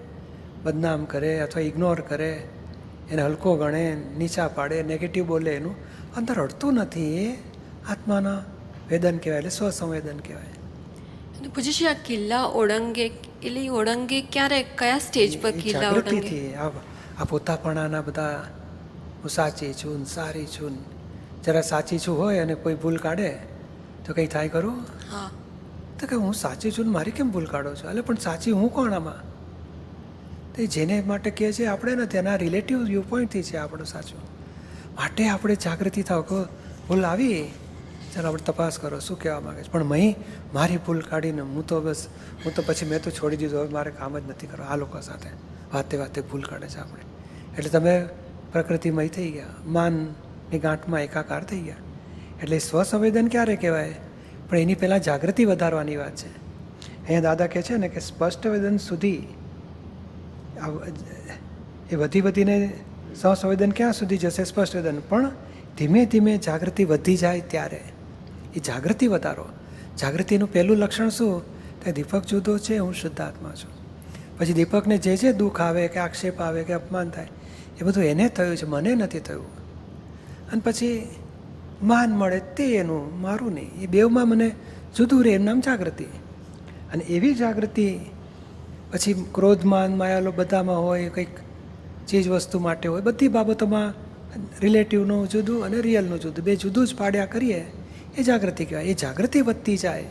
બદનામ કરે અથવા ઇગ્નોર કરે, એને હલકો ગણે, નીચા પાડે, નેગેટિવ બોલે, એનું અંદર અડતું નથી. એ આત્માના વેદન કહેવાય, એટલે સ્વસંવેદન કહેવાય. પૂછ્યું આ કિલ્લા ઓળંગે એટલે ઓળંગે ક્યારે, કયા સ્ટેજ પર કિલ્લા ઓળંગે? જાગૃતિથી આ પોતાપણાના બધા હું સાચી છું, સારી છું, જરા સાચી છું હોય અને કોઈ ભૂલ કાઢે તો કંઈ થાય ખરું? હા. તો કે હું સાચી છું, મારી કેમ ભૂલ કાઢો છો? એટલે પણ સાચી હું કોણ આમાં? તો જેને માટે કહે છે આપણે નથી, એના રિલેટિવ વ્યૂ પોઈન્ટથી છે આપણું સાચું. માટે આપણે જાગૃતિ થાવ કે ભૂલ આવી, ચાલો આપણે તપાસ કરો શું કહેવા માગે છે. પણ મારી ભૂલ કાઢીને હું તો પછી મેં તો છોડી દીધું, હવે મારે કામ જ નથી કરવા આ લોકો સાથે, વાતે ભૂલ કાઢે છે આપણે. એટલે તમે પ્રકૃતિમય થઈ ગયા, માનની ગાંઠમાં એકાકાર થઈ ગયા. એટલે સ્વસંવેદન ક્યારે કહેવાય? પણ એની પહેલાં જાગૃતિ વધારવાની વાત છે. અહીંયા દાદા કહે છે ને કે સ્પષ્ટ વેદન સુધી એ વધીને સ્વસંવેદન ક્યાં સુધી જશે? સ્પષ્ટ વેદન. પણ ધીમે ધીમે જાગૃતિ વધી જાય ત્યારે એ જાગૃતિ વધારો. જાગૃતિનું પહેલું લક્ષણ શું? કે દીપક જુદો છે, હું શુદ્ધાત્મા છું. પછી દીપકને જે દુઃખ આવે કે આક્ષેપ આવે કે અપમાન થાય એ બધું એને થયું છે, મને નથી થયું. અને પછી માન મળે તે એનું, મારું નહીં. એ બેવમાં મને જુદું રહે, એનું નામ જાગૃતિ. અને એવી જાગૃતિ પછી ક્રોધ માન માયાલો બધામાં હોય, કંઈક ચીજ વસ્તુ માટે હોય, બધી બાબતોમાં રિલેટિવનું જુદું અને રિયલનું જુદું, બે જુદું જ પાડ્યા કરીએ એ જાગૃતિ કહેવાય. એ જાગૃતિ વધતી જાય.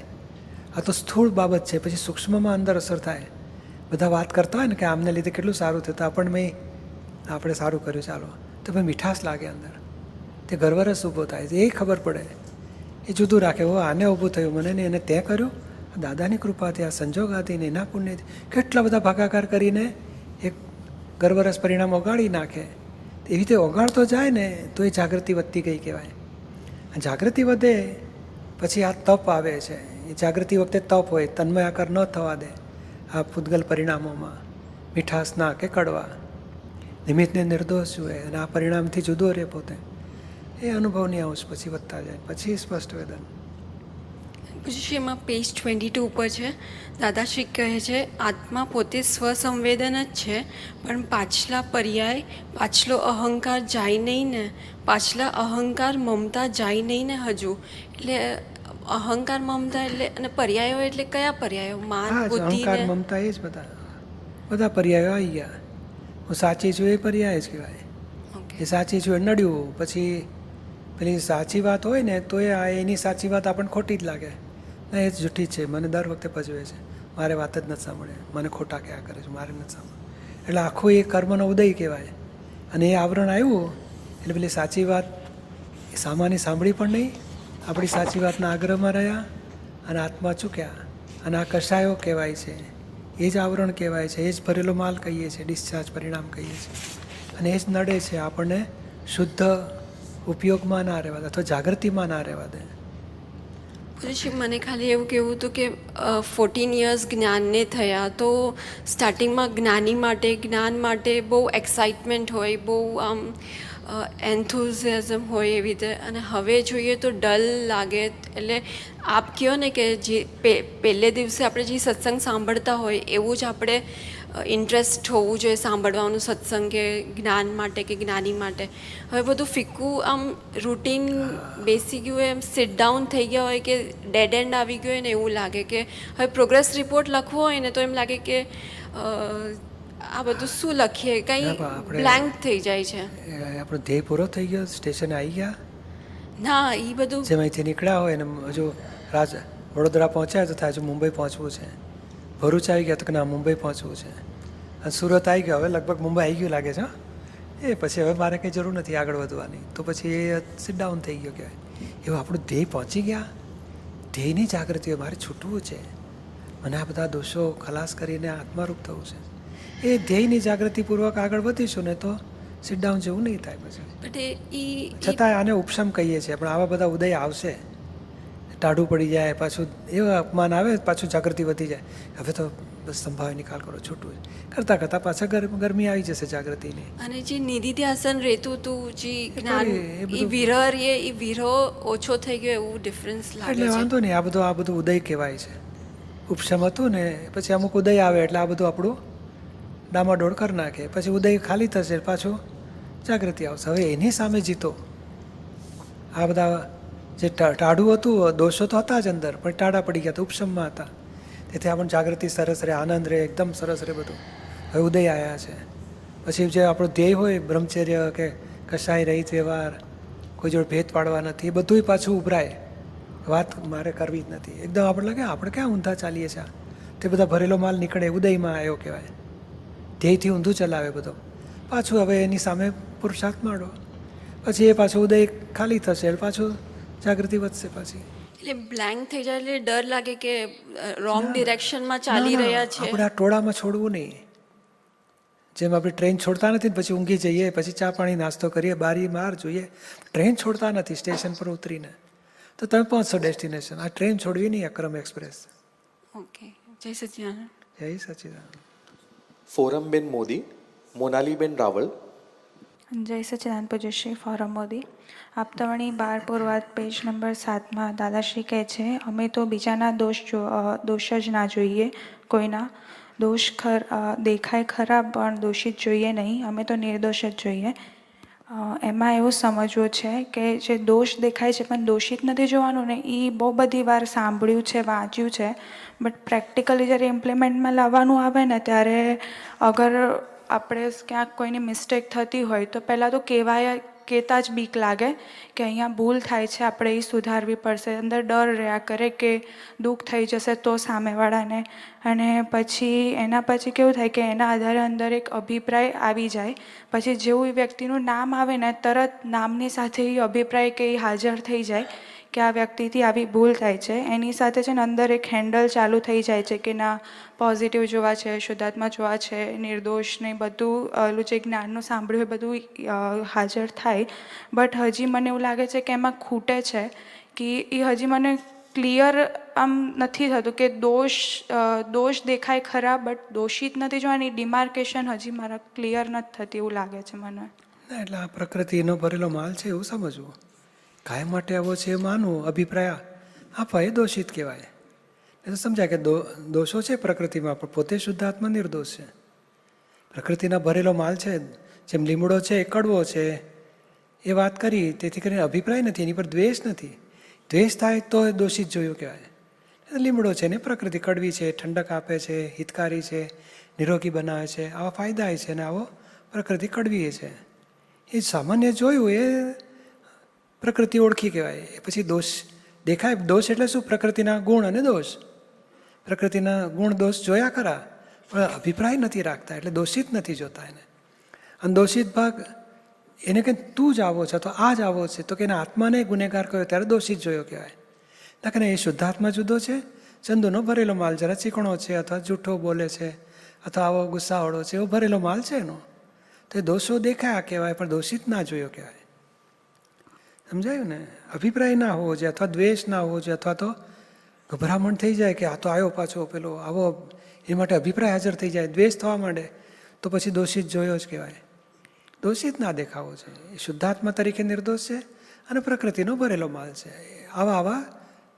આ તો સ્થૂળ બાબત છે, પછી સૂક્ષ્મમાં અંદર અસર થાય. બધા વાત કરતા હોય ને કે આમને લીધે કેટલું સારું થયું, આપણે સારું કર્યું, ચાલો, તો ભાઈ મીઠાશ લાગે અંદર, તે ગર્વરસ ઊભો થાય, એ ખબર પડે, એ જુદું રાખે. હો આને ઊભું થયું, મને નહીં, એને તે કર્યું, દાદાની કૃપાથી, આ સંજોગાથી ને એના પુણ્યથી કેટલા બધા ભાગાકાર કરીને એક ગર્વરસ પરિણામ ઓગાળી નાખે. એવી રીતે ઓગાળતો જાય ને તો એ જાગૃતિ વધતી ગઈ કહેવાય. જાગૃતિ વધે પછી આ તપ આવે છે. એ જાગૃતિ વખતે તપ હોય, તન્મય આકાર ન થવા દે આ પૂતગલ પરિણામોમાં, મીઠાશ ના કે કડવા, નિમિત્તને નિર્દોષ જુએ અને આ પરિણામથી જુદો રહે પોતે. એ અનુભવની અંશ પછી વધતા જાય, પછી સ્પષ્ટ વેદન. પૂછ્યું એમાં પેજ 22 ઉપર છે, દાદાશ્રી કહે છે આત્મા પોતે સ્વસંવેદન જ છે, પણ પાછલા પર્યાય, પાછલો અહંકાર જાય નહીં ને, પાછલા અહંકાર મમતા જાય નહીં ને હજુ. એટલે અહંકાર મમતા એટલે અને પર્યાયો એટલે કયા પર્યાયો? માન, બુદ્ધિ, અહંકાર મમતા એ જ બધા પર્યાયો આવી ગયા. હું સાચી છું એ પર્યાય જ કહેવાય. એ સાચી છું એ નડ્યું, પછી પેલી સાચી વાત હોય ને તો એની સાચી વાત આપણને ખોટી જ લાગે, ના એ જ જૂઠી છે, મને દર વખતે પજવે છે, મારે વાત જ નથી સાંભળે, મને ખોટા કયા કરે છે, મારે નથી સાંભળે. એટલે આખું એ કર્મનો ઉદય કહેવાય. અને એ આવરણ આવ્યું એટલે પેલી સાચી વાત એ સામાન્ય સાંભળી પણ નહીં, આપણી સાચી વાતના આગ્રહમાં રહ્યા, અને આત્મા ચૂક્યા, અને આ કષાયો કહેવાય છે, એ જ આવરણ કહેવાય છે, એ જ ભરેલો માલ કહીએ છીએ, ડિસ્ચાર્જ પરિણામ કહીએ છીએ, અને એ જ નડે છે આપણને શુદ્ધ ઉપયોગમાં ના રહેવા દે અથવા જાગૃતિમાં ના રહેવા દે. પુરુષી, મને ખાલી એવું કહેવું હતું કે 14 યર્સ જ્ઞાનને થયા, તો સ્ટાર્ટિંગમાં જ્ઞાન માટે બહુ એક્સાઇટમેન્ટ હોય, બહુ આમ એન્થુઝિયાઝમ હોય એવી રીતે, અને હવે જોઈએ તો ડલ લાગે. એટલે આપ કહો ને કે જે પહેલે દિવસે આપણે જે સત્સંગ સાંભળતા હોય એવું જ આપણે ઇન્ટરેસ્ટ હોવું જોઈએ સાંભળવાનું સત્સંગ, કે જ્ઞાન માટે કે જ્ઞાની માટે. હવે બધું ફિક્કું આમ રૂટીન બેસી ગયું હોય, એમ સિટ ડાઉન થઈ ગયા હોય, કે ડેડ એન્ડ આવી ગયો હોય ને એવું લાગે. કે હવે પ્રોગ્રેસ રિપોર્ટ લખવો હોય ને તો એમ લાગે કે આ બધું શું લખીએ, કંઈ બ્લેન્ક થઈ જાય છે. આપણો ધ્યેય પૂરો થઈ ગયો, સ્ટેશને આવી ગયા ના, એ બધું જેમ અહીંથી નીકળ્યા હોય ને હજુ વડોદરા પહોંચ્યા તો થાય હજુ મુંબઈ પહોંચવું છે, ભરૂચ આવી ગયા તો કે ના મુંબઈ પહોંચવું છે, અને સુરત આવી ગયો, હવે લગભગ મુંબઈ આવી ગયું લાગે છે. એ પછી હવે મારે કંઈ જરૂર નથી આગળ વધવાની, તો પછી એ સિટ ડાઉન થઈ ગયો કહેવાય. એવું આપણું ધ્યેય પહોંચી ગયા, ધ્યેયની જાગૃતિ હોય, મારે છૂટવું છે, મને આ બધા દોષો ખલાસ કરીને આત્મારૂપ થવું છે, એ ધ્યેયની જાગૃતિપૂર્વક આગળ વધીશું ને તો સિટ ડાઉન જેવું નહીં થાય પછી. છતાં આને ઉપશમ કહીએ છીએ, પણ આવા બધા ઉદય આવશે, ટાઢું પડી જાય, પાછું એવું અપમાન આવે, પાછું જાગૃતિ વધી જાય. હવે તો બસ સંભાવે નિકાલ કરો, છૂટું કરતાં કરતાં પાછા ગરમી આવી જશે જાગૃતિની. અને જે નિધિધ્યાસન રહેતું હતું, જે જ્ઞાન એ વિરહ ઓછો થઈ ગયો એવું ડિફરન્સ લાગે એટલે છે. વાંધો નહીં, આ બધું ઉદય કહેવાય છે. ઉપશમ હતું ને પછી અમુક ઉદય આવે એટલે આ બધું આપણું ડામાડોળ કરી નાખે, પછી ઉદય ખાલી થશે, પાછું જાગૃતિ આવશે. હવે એની સામે જીતો. આ બધા જે ટાઢું હતું, દોષો તો હતા જ અંદર, પણ ટાઢા પડી ગયા, તો ઉપશમમાં હતા, તેથી આપણને જાગૃતિ સરસ રહે, આનંદ રહે, એકદમ સરસ રહે બધું. હવે ઉદય આવ્યા છે, પછી જે આપણો ધ્યેય હોય બ્રહ્મચર્ય કે કશાય રહિત વ્યવહાર, કોઈ જોડે ભેદ પાડવા નથી, એ બધું પાછું ઉભરાય. વાત મારે કરવી જ નથી, એકદમ આપણે લાગે આપણે ક્યાં ઊંધા ચાલીએ છીએ, તે બધા ભરેલો માલ નીકળે, ઉદયમાં આવ્યો કહેવાય. ધ્યેયથી ઊંધું ચલાવે બધો, પાછું હવે એની સામે પુરુષાર્થ માંડો, પછી એ પાછું ઉદય ખાલી થશે, પાછું જાગૃતિ વધશે પાછી. એટલે બ્લેન્ક થઈ જાય એટલે ડર લાગે કે રોંગ ડિરેક્શનમાં ચાલી રહ્યા છે. આપણે આ ટોળામાં છોડવું નહીં. જેમ આપણે ટ્રેન છોડતા નથી પછી ઊંઘી જઈએ, પછી ચા પાણી નાસ્તો કરીએ, બારી બહાર જોઈએ, ટ્રેન છોડતા નથી સ્ટેશન પર ઉતરીને, તો તમે પહોંચશો ડેસ્ટિનેશન. આ ટ્રેન છોડવી નહીં, અક્રમ એક્સપ્રેસ. ઓકે, જય સચિદાનંદ. જય સચિદાનંદ. ફોરમબેન મોદી, મોનાલીબેન રાવલ. જય સચિદાનંદ પૂજ્યશ્રી. ફોરમ મોદી. આપતાવાણી 12 પૂર્વાધ પેજ નંબર 7માં દાદાશ્રી કહે છે, અમે તો બીજાના દોષ જ ના જોઈએ, કોઈના દોષ દેખાય ખરા પણ દોષિત જોઈએ નહીં, અમે તો નિર્દોષ જ જોઈએ. એમાં એવું સમજવું છે કે જે દોષ દેખાય છે પણ દોષિત નથી જોવાનું ને, એ બહુ બધી વાર સાંભળ્યું છે, વાંચ્યું છે, બટ પ્રેક્ટિકલી જ્યારે ઇમ્પ્લિમેન્ટમાં લાવવાનું આવે ને ત્યારે અગર આપણે ક્યાંક કોઈની મિસ્ટેક થતી હોય તો પહેલાં તો કહેતા જ બીક લાગે કે અહીંયા ભૂલ થાય છે, આપણે એ સુધારવી પડશે, અંદર ડર રહ્યા કરે કે દુઃખ થઈ જશે તો સામેવાળાને, અને પછી એના પછી કેવું થાય કે એના આધારે અંદર એક અભિપ્રાય આવી જાય. પછી જેવું એ વ્યક્તિનું નામ આવે ને તરત નામની સાથે એ અભિપ્રાય કે એ હાજર થઈ જાય કે આ વ્યક્તિથી આવી ભૂલ થાય છે. એની સાથે છે ને અંદર એક હેન્ડલ ચાલુ થઈ જાય છે કે ના પોઝિટિવ જોવા છે, શુદ્ધાત્મા જોવા છે, નિર્દોષ ને બધું ઓલું જે જ્ઞાનનું સાંભળ્યું હોય બધું હાજર થાય. બટ હજી મને એવું લાગે છે કે એમાં ખૂટે છે કે એ હજી મને ક્લિયર આમ નથી થતું કે દોષ દેખાય ખરા બટ દોષિત નથી જોવાની ડિમાર્કેશન હજી મારા ક્લિયર નથી થતી એવું લાગે છે મને. એટલે આ પ્રકૃતિનો ભરેલો માલ છે એવું સમજવું, કાયમ માટે આવો છે માનવું, અભિપ્રાય આપવા એ દોષિત કહેવાય. એ તો સમજાય કે દોષો છે પ્રકૃતિમાં, પણ પોતે શુદ્ધાત્મા નિર્દોષ છે. પ્રકૃતિના ભરેલો માલ છે, જેમ લીમડો છે એ કડવો છે એ વાત કરી, તેથી કરીને અભિપ્રાય નથી, એની પર દ્વેષ નથી. દ્વેષ થાય તો દોષિત જોયું કહેવાય. લીમડો છે ને પ્રકૃતિ કડવી છે, ઠંડક આપે છે, હિતકારી છે, નિરોગી બનાવે છે, આવા ફાયદા છે, ને આવો પ્રકૃતિ કડવી છે. એ સામાન્ય જોયું એ પ્રકૃતિ ઓળખી કહેવાય. એ પછી દોષ દેખાય. દોષ એટલે શું? પ્રકૃતિના ગુણ અને દોષ. પ્રકૃતિના ગુણ દોષ જોયા ખરા પણ અભિપ્રાય નથી રાખતા, એટલે દોષિત નથી જોતા એને. અને દોષિત ભાગ એને કંઈ તું જ આવો છે તો આ જ આવો છે, તો કે એના આત્માને ગુનેગાર કર્યો ત્યારે દોષિત જોયો કહેવાય. કે એ શુદ્ધાત્મા જુદો છે, ચંદુનો ભરેલો માલ જરા ચીકણો છે અથવા જૂઠો બોલે છે અથવા આવો ગુસ્સાવાળો છે, એવો ભરેલો માલ છે એનો. તો એ દોષો દેખાયા કહેવાય, પણ દોષિત ના જોયો કહેવાય. સમજાયું ને? અભિપ્રાય ના હોવો જોઈએ, અથવા દ્વેષ ના હોવો જોઈએ, અથવા તો ગભરામણ થઈ જાય કે આ તો આવ્યો પાછો પેલો આવો, એ માટે અભિપ્રાય હાજર થઈ જાય, દ્વેષ થવા માંડે, તો પછી દોષિત જોયો જ કહેવાય. દોષિત ના દેખાવો છે. એ શુદ્ધાત્મા તરીકે નિર્દોષ છે અને પ્રકૃતિનો ભરેલો માલ છે. આવા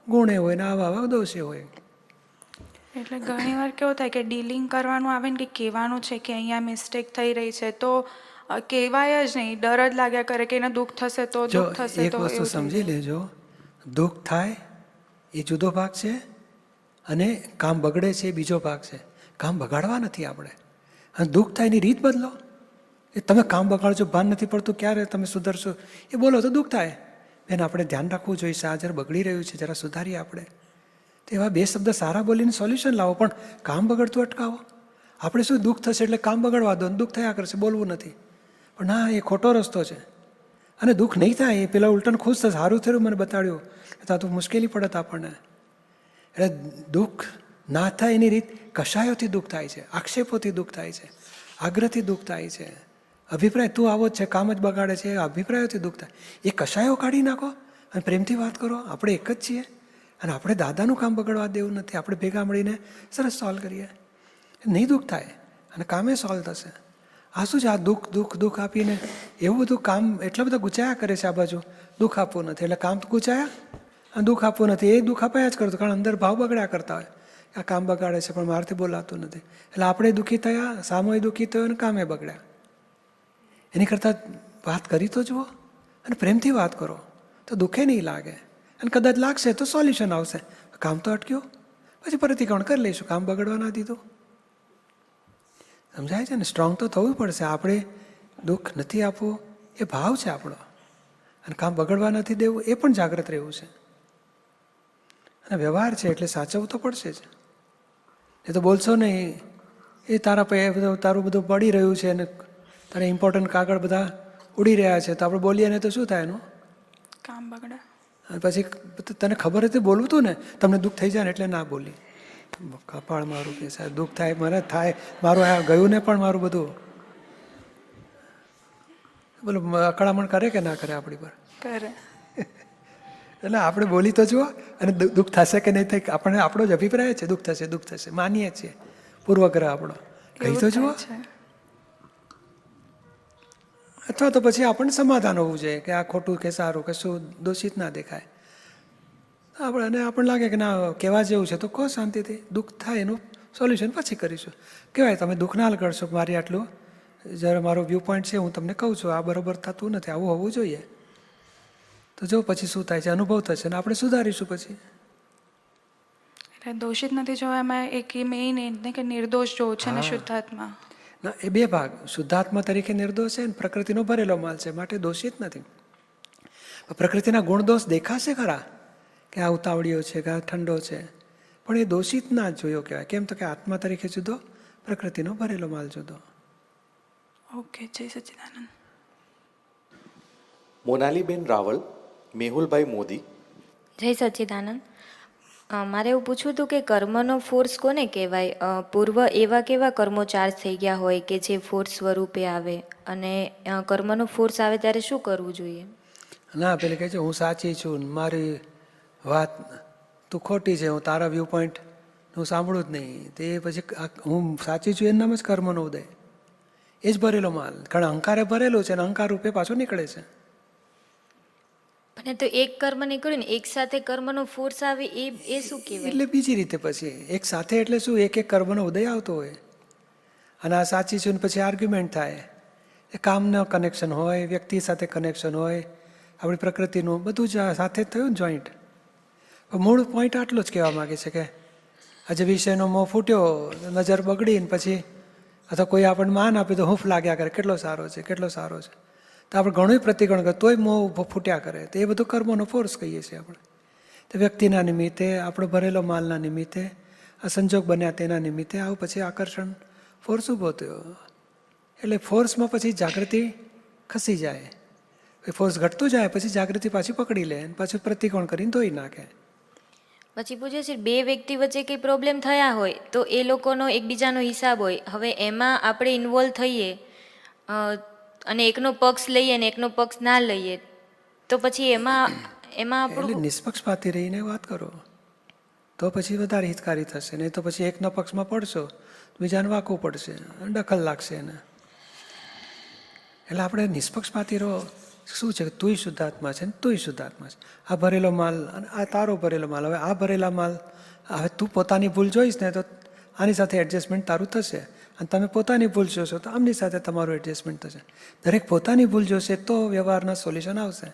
ગુણે હોય ને આવા દોષે હોય. એટલે ઘણીવાર કેવું થાય કે ડીલિંગ કરવાનું આવે ને કે કહેવાનું છે કે અહીંયા મિસ્ટેક થઈ રહી છે, તો કહેવાય જ નહીં, ડર જ લાગ્યા કરે કે એને દુઃખ થશે તો જો દુઃખ થશે એક તો. વસ્તુ સમજી લેજો, દુઃખ થાય એ જુદો ભાગ છે અને કામ બગડે છે એ બીજો ભાગ છે. કામ બગાડવા નથી આપણે, અને દુઃખ થાય એની રીત બદલો. એ તમે કામ બગાડજો, ભાન નથી પડતું ક્યારે તમે સુધરશો, એ બોલો તો દુઃખ થાય. બેન, આપણે ધ્યાન રાખવું જોઈએ, આ જરા બગડી રહ્યું છે, જરા સુધારીએ આપણે. તો એવા બે શબ્દ સારા બોલીને સોલ્યુશન લાવો, પણ કામ બગડતું અટકાવો. આપણે શું દુઃખ થશે એટલે કામ બગડવા દો, દુઃખ થયા કરશે, બોલવું નથી. પણ ના, એ ખોટો રસ્તો છે. અને દુઃખ નહીં થાય, એ પેલા ઉલટન ખુશ થશે, સારું થયું મને બતાડ્યું, અથવા તો મુશ્કેલી પડત આપણને. એટલે દુઃખ ના થાય એની રીત, કશાયોથી દુઃખ થાય છે, આક્ષેપોથી દુઃખ થાય છે, આગ્રહથી દુઃખ થાય છે, અભિપ્રાય તું આવો જ છે, કામ જ બગાડે છે, અભિપ્રાયોથી દુઃખ થાય. એ કશાયો કાઢી નાખો અને પ્રેમથી વાત કરો. આપણે એક જ છીએ અને આપણે દાદાનું કામ બગડવા દેવું નથી. આપણે ભેગા મળીને સરસ સોલ્વ કરીએ, નહીં દુઃખ થાય અને કામે સોલ્વ થશે. આ શું છે, આ દુઃખ આપીને એવું બધું કામ એટલા બધા ગુચાયા કરે છે આ બાજુ. દુઃખ આપવું નથી એટલે કામ તો ગુચાયા, અને દુઃખ આપવું નથી એ દુઃખ અપાયા જ કરતું, કારણ અંદર ભાવ બગડ્યા કરતા હોય. આ કામ બગાડે છે પણ મારાથી બોલાતું નથી, એટલે આપણે દુઃખી થયા, સામોય દુઃખી થયો અને કામે બગડ્યા. એની કરતાં વાત કરી તો જુઓ અને પ્રેમથી વાત કરો તો દુઃખે નહીં લાગે, અને કદાચ લાગશે તો સોલ્યુશન આવશે. કામ તો અટક્યું, પછી પ્રતિક્રમણ કરી લઈશું, કામ બગડવા ના દીધું. સમજાય છે ને? સ્ટ્રોંગ તો થવું પડશે. આપણે દુઃખ નથી આપવું એ ભાવ છે આપણો, અને કામ બગડવા નથી દેવું એ પણ જાગૃત રહેવું છે. અને વ્યવહાર છે એટલે સાચવવું તો પડશે જ. એ તો બોલશો નહીં, એ તારું બધું પડી રહ્યું છે અને તારે ઇમ્પોર્ટન્ટ કાગળ બધા ઉડી રહ્યા છે, તો આપણે બોલીએ ને તો શું થાય એનું? કામ બગડે. અને પછી તને ખબર હતી બોલવું હતું ને, તમને દુઃખ થઈ જાય ને એટલે ના બોલી. કપાળ મારું કે સાહેબ દુઃખ થાય, મને થાય, મારું આ ગયું ને પણ મારું બધું. બોલો, અકળામણ કરે કે ના કરે આપણી પર? કરે. એટલે આપણે બોલી તો જુઓ, અને દુઃખ થશે કે નહીં થાય, આપણને આપણો જ અભિપ્રાય છે દુઃખ થશે, માનીએ છીએ, પૂર્વગ્રહ આપણો. કહી તો જુઓ. અથવા તો પછી આપણને સમાધાન હોવું જોઈએ કે આ ખોટું કે સારું કે શું દોષિત ના દેખાય. આપણને લાગે કે ના કહેવા જેવું છે તો કહો શાંતિથી. દુઃખ થાય એનું સોલ્યુશન પછી કરીશું. કહેવાય તમે દુઃખ ના કરશો, મારી આટલું જ્યારે મારો વ્યૂ પોઈન્ટ છે, હું તમને કહું છું આ બરાબર થતું નથી, આવું હોવું જોઈએ. તો જો પછી શું થાય છે, અનુભવ થશે ને આપણે સુધારીશું પછી. એટલે દોષિત નથી જોવા, એમાં એક મેઇન કે નિર્દોષ જોવું છે ને શુદ્ધાત્મા. ના, એ બે ભાગ. શુદ્ધાત્મા તરીકે નિર્દોષ છે અને પ્રકૃતિનો ભરેલો માલ છે, માટે દોષિત નથી. પ્રકૃતિના ગુણ દોષ દેખાશે ખરા કે આ ઉતાવળીઓ છે કે આ ઠંડો છે, પણ એ દોષિત ના જ જોયો કહેવાય. કેમ તો કે આત્મા તરીકે જુદો, પ્રકૃતિનો ભરેલો માલ જુદો. ઓકે, જય સચ્ચિદાનંદ. મોનાલીબેન રાવલ, મેહુલભાઈ મોદી. જય સચ્ચિદાનંદ. મારે એવું પૂછવું હતું કે કર્મનો ફોર્સ કોને કહેવાય? પૂર્વ એવા કેવા કર્મો ચાર્જ થઈ ગયા હોય કે જે ફોર્સ સ્વરૂપે આવે, અને કર્મનો ફોર્સ આવે ત્યારે શું કરવું જોઈએ? ના, પેલે કહે છે હું સાચી છું, મારી વાત તું ખોટી છે, હું તારા વ્યૂ પોઈન્ટ હું સાંભળું જ નહીં. તે પછી હું સાચી છું એનું નામ જ કર્મનો ઉદય. એ જ ભરેલો માલ, કારણ અહંકારે ભરેલું છે અને અહંકાર રૂપે પાછો નીકળે છે. અને તો એક કર્મ નીકળ્યું ને એક સાથે કર્મનો ફોર્સ આવે એ શું કહેવાય? એટલે બીજી રીતે પછી એક સાથે એટલે શું, એક કર્મનો ઉદય આવતો હોય અને આ સાચી છે ને પછી આર્ગ્યુમેન્ટ થાય. એ કામનો કનેક્શન હોય, વ્યક્તિ સાથે કનેક્શન હોય, આપણી પ્રકૃતિનું બધું જ સાથે જ થયું ને જોઈન્ટ. મૂળ પોઈન્ટ આટલો જ કહેવા માગે છે કે આજે વિષયનો મોં ફૂટ્યો, નજર બગડી ને પછી અથવા કોઈ આપણને માન આપે તો હૂંફ લાગ્યા કરે, કેટલો સારો છે, કેટલો સારો છે. તો આપણે ઘણું પ્રતિક્રમણ કરે તોય મોં ફૂટ્યા કરે, તો એ બધું કર્મનો ફોર્સ કહીએ છીએ આપણે. તો વ્યક્તિના નિમિત્તે, આપણો ભરેલો માલના નિમિત્તે, આ સંજોગ બન્યા તેના નિમિત્તે આવું પછી આકર્ષણ ફોર્સ ઊભો થયો. એટલે ફોર્સમાં પછી જાગૃતિ ખસી જાય, ફોર્સ ઘટતું જાય પછી જાગૃતિ પાછી પકડી લે અને પાછું પ્રતિક્રમણ કરીને ધોઈ નાખે. પછી પૂછે છે બે વ્યક્તિ વચ્ચે કંઈ પ્રોબ્લેમ થયા હોય તો એ લોકોનો એકબીજાનો હિસાબ હોય, હવે એમાં આપણે ઇન્વોલ્વ થઈએ અને એકનો પક્ષ લઈએ ને એકનો પક્ષ ના લઈએ તો પછી એમાં એટલે આપણું નિષ્પક્ષપાતી રહીને વાત કરો તો પછી વધારે હિતકારી થશે. નહીં તો પછી એકના પક્ષમાં પડશો બીજાને વાંકવું પડશે, દખલ લાગશે એને. એટલે આપણે નિષ્પક્ષપાતી રહો. શું છે કે તુંય શુદ્ધાત્મા છે ને તુંય શુદ્ધાત્મા છે. આ ભરેલો માલ અને આ તારો ભરેલો માલ. હવે આ ભરેલા માલ હવે તું પોતાની ભૂલ જોઈશ ને તો આની સાથે એડજસ્ટમેન્ટ તારું થશે, અને તમે પોતાની ભૂલ જોશો તો આમની સાથે તમારું એડજસ્ટમેન્ટ થશે. દરેક પોતાની ભૂલ જોશે તો વ્યવહારના સોલ્યુશન આવશે.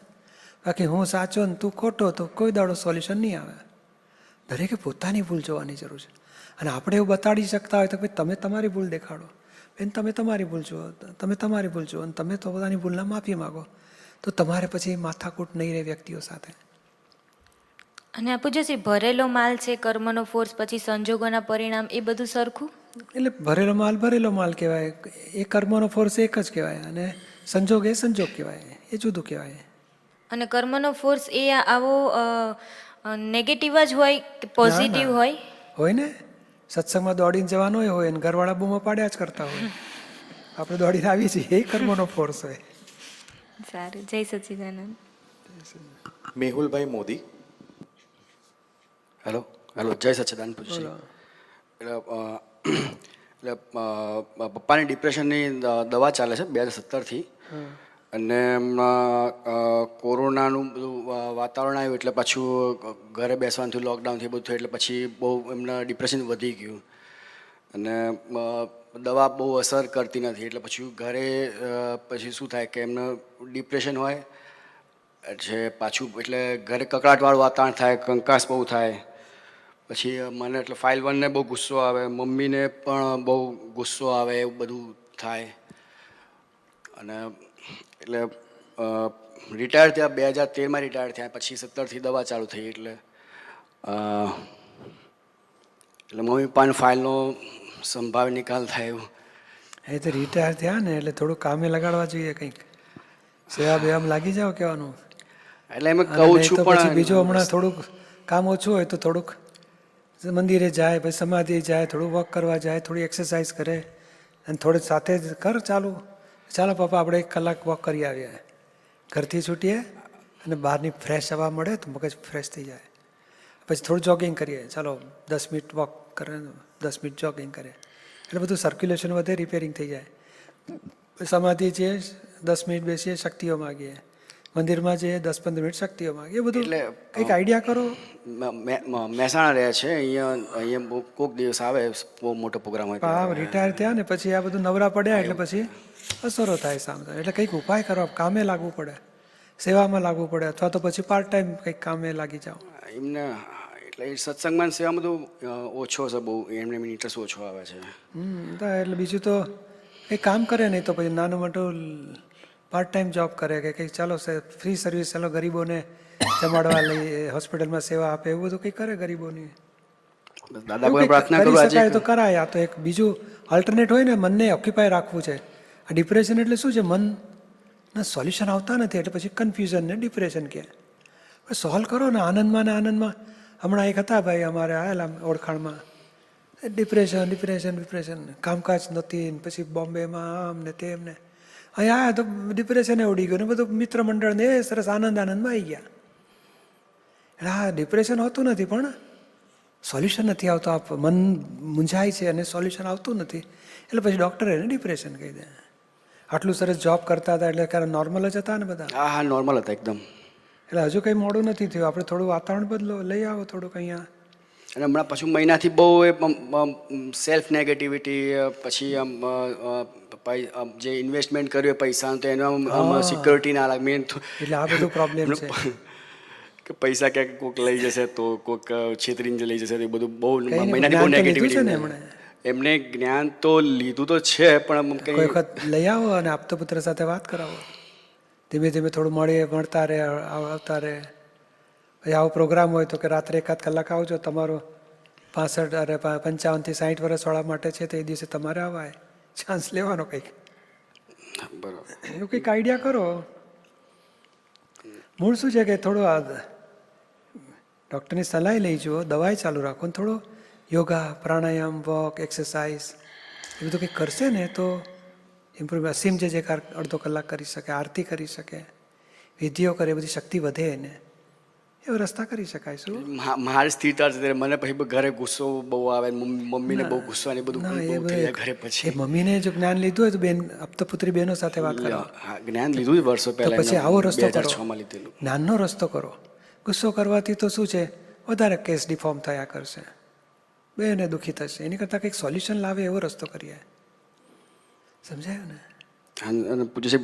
બાકી હું સાચો ને તું ખોટો તો કોઈ દાડો સોલ્યુશન નહીં આવે. દરેકે પોતાની ભૂલ જોવાની જરૂર છે. અને આપણે એવું બતાડી શકતા હોય તો ભાઈ તમે તમારી ભૂલ દેખાડો, બેન તમે તમારી ભૂલ જુઓ, તમે તમારી ભૂલ જુઓ, અને તમે તો પોતાની ભૂલના માફી માગો તો તમારે પછી માથાકૂટ નહીં રહે વ્યક્તિઓ સાથે. અને આ પૂછે છે ભરેલો માલ છે, કર્મનો ફોર્સ, પછી સંજોગોના પરિણામ, એ બધું સરખું? એટલે ભરેલો માલ કહેવાય. એ કર્મનો ફોર્સ એક જ કહેવાય, અને સંજોગ એ સંજોગ કહેવાય, એ જુદું કહેવાય. અને કર્મનો ફોર્સ એ આવો નેગેટિવ જ હોય કે પોઝિટિવ હોય? હોય ને, સત્સંગમાં દોડીને જવાનો હોય અને ઘરવાળા બૂમો પાડ્યા જ કરતા હોય, આપણે દોડીને આવી છીએ, એ કર્મનો ફોર્સ હોય. સારું, જય સચ્ચિદાનંદ. મેહુલભાઈ મોદી. હેલો, જય સચ્ચિદાનંદ પૂજ્ય. એટલે પપ્પાની ડિપ્રેશનની દવા ચાલે છે 2017થી, અને કોરોનાનું બધું વાતાવરણ આવ્યું એટલે પાછું ઘરે બેસવાનું થયું, લોકડાઉન થયું, બધું થયું, એટલે પછી બહુ એમના ડિપ્રેશન વધી ગયું અને દવા બહુ અસર કરતી નથી. એટલે પછી ઘરે પછી શું થાય કે એમને ડિપ્રેશન હોય એટલે પાછું એટલે ઘરે કકડાટવાળું વાતાવરણ થાય, કંકાસ બહુ થાય. પછી મને એટલે ફાઇલ 1ને બહુ ગુસ્સો આવે, મમ્મીને પણ બહુ ગુસ્સો આવે, એવું બધું થાય. અને એટલે રિટાયર થયા 2013માં રિટાયર થયા, પછી 17થી દવા ચાલુ થઈ. એટલે મમ્મી પપ્પાની ફાઇલનો સંભાવ નિકાલ થાય એવું. એ તો રિટાયર થયા ને એટલે થોડું કામે લગાડવા જોઈએ, કંઈક સેવા બેવામાં લાગી જાઓ કહેવાનું. એટલે એમ કહું છું, પણ બીજું હમણાં થોડુંક કામ ઓછું હોય તો થોડુંક મંદિરે જાય, પછી સમાધિ જાય, થોડું વોક કરવા જાય, થોડી એક્સરસાઇઝ કરે, અને થોડી સાથે જ કર ચાલો પપ્પા આપણે 1 કલાક વોક કરી આવીએ. ઘરથી છૂટીએ અને બહારની ફ્રેશ હવા મળે તો મગજ ફ્રેશ થઈ જાય. પછી થોડું જોગિંગ કરીએ, ચાલો 10 મિનિટ વોક કરે, 10 મિનિટ જોગિંગ કરે, એટલે બધું સર્ક્યુલેશન વધે, રિપેરિંગ થઈ જાય. સમાધિ જઈએ, 10 મિનિટ બેસીએ, શક્તિઓ માગીએ, મંદિરમાં જઈએ 10-15 મિનિટ શક્તિઓ માગીએ. એ બધું એટલે કંઈક આઈડિયા કરો. મહેસાણા રહે છે, અહીંયા કોઈક દિવસ આવે, બહુ મોટો પ્રોગ્રામ હોય. આ રિટાયર થયા ને પછી આ બધું નવરા પડ્યા એટલે પછી અસરો થાય સામે. એટલે કંઈક ઉપાય કરો, કામે લાગવું પડે, સેવામાં લાગવું પડે, અથવા તો પછી પાર્ટ ટાઈમ કંઈક કામે લાગી જાઓ. એમને એટલે સત્સંગમાં સેવા બધું ઓછો છે, બહુ એમને ઇન્ટરેસ્ટ ઓછો આવે છે. એટલે બીજું તો કંઈક કામ કરે નહીં તો પછી નાનું મોટું પાર્ટ ટાઈમ જોબ કરે કે કંઈક ચાલો ફ્રી સર્વિસ, ચાલો ગરીબોને જમાડવા લઈએ, હોસ્પિટલમાં સેવા આપે, એવું બધું કંઈક કરે ગરીબોની. દાદા પ્રાર્થના કરી શકાય તો કરાય. આ તો એક બીજું ઓલ્ટરનેટ હોય ને, મનને ઓક્યુપાય રાખવું છે. આ ડિપ્રેશન એટલે શું છે, મનના સોલ્યુશન આવતા નથી એટલે પછી કન્ફ્યુઝન ને ડિપ્રેશન કહે. સોલ્વ કરો ને આનંદમાં. હમણાં એક હતા ભાઈ અમારે આવેલા ઓળખાણમાં, ડિપ્રેશન, કામકાજ નથી, પછી બોમ્બેમાં આમ ને તેમ ને, અહીંયા આવ્યા તો ડિપ્રેશને ઉડી ગયું ને બધું. મિત્ર મંડળને એ સરસ આનંદમાં આવી ગયા. એટલે હા, ડિપ્રેશન હોતું નથી પણ સોલ્યુશન નથી આવતો. આપ મન મૂંઝાય છે અને સોલ્યુશન આવતું નથી, એટલે પછી ડૉક્ટરે એને ડિપ્રેશન કહી દે. આટલું સરસ જોબ કરતા હતા એટલે કારણ નોર્મલ જ હતા ને બધા? હા, નોર્મલ હતા એકદમ. એટલે હજુ કંઈ મોડું નથી થયું, આપણે થોડું વાતાવરણ બદલો, લઈ આવો થોડુંક અહીંયા. અને હમણાં પછી મહિનાથી બહુ સેલ્ફ નેગેટિવિટી, પછી જે ઇન્વેસ્ટમેન્ટ કર્યું એ પૈસા તો એનો સિક્યોરિટી ના લાગે મેન તો. એટલે આ બધું પ્રોબ્લેમ છે કે પૈસા ક્યાંક કોઈક લઈ જશે તો કોઈક છેતરીને લઈ જશે, એ બધું બહુ મહિનાથી બહુ નેગેટિવિટી છે ને. એમને જ્ઞાન તો લીધું તો છે, પણ કોઈ વખત લઈ આવો અને આપતો પુત્ર સાથે વાત કરાવો. ધીમે ધીમે થોડું મળતા રહે, આવતા રહે. પછી આવો પ્રોગ્રામ હોય તો કે રાત્રે 1 કલાક આવજો, તમારો 55 થી 60 વર્ષવાળા માટે છે તો એ દિવસે તમારે આવાય, ચાન્સ લેવાનો કંઈક. બરાબર, એવું કંઈક આઈડિયા કરો. મૂળ શું છે કે થોડું ડૉક્ટરની સલાહ લઈ જુઓ, દવાઈ ચાલુ રાખો ને થોડો યોગા, પ્રાણાયામ, વોક, એક્સરસાઇઝ એ બધું કંઈક કરશે ને તો ઇમ્પ્રુવ. અસીમ જે અડધો કલાક કરી શકે, આરતી કરી શકે, વિધિઓ કરે, બધી શક્તિ વધે એને, એવો રસ્તા કરી શકાય. શું મારી સ્થિરતા છે ત્યારે મને પછી ઘરે ગુસ્સો બહુ આવે, મમ્મીને બહુ ગુસ્સો અને બધું ના, બહુ થઈ જાય ઘરે એ પછી. મમ્મીને જો જ્ઞાન લીધું હોય તો બેન આપતપુત્રી બહેનો સાથે વાત કરો, હા, જ્ઞાન લીધું જ વર્ષો તો પહેલા પછી આવો રસ્તો કરો, 2006 માં લીધેલું. જ્ઞાનનો રસ્તો કરો. ગુસ્સો કરવાથી તો શું છે, વધારે કેસ ડિફોર્મ થયા કરશે, બેને દુઃખી થશે. એની કરતાં કંઈક સોલ્યુશન લાવે એવો રસ્તો કરીએ. સમજાયું ને? અને પૂછે છે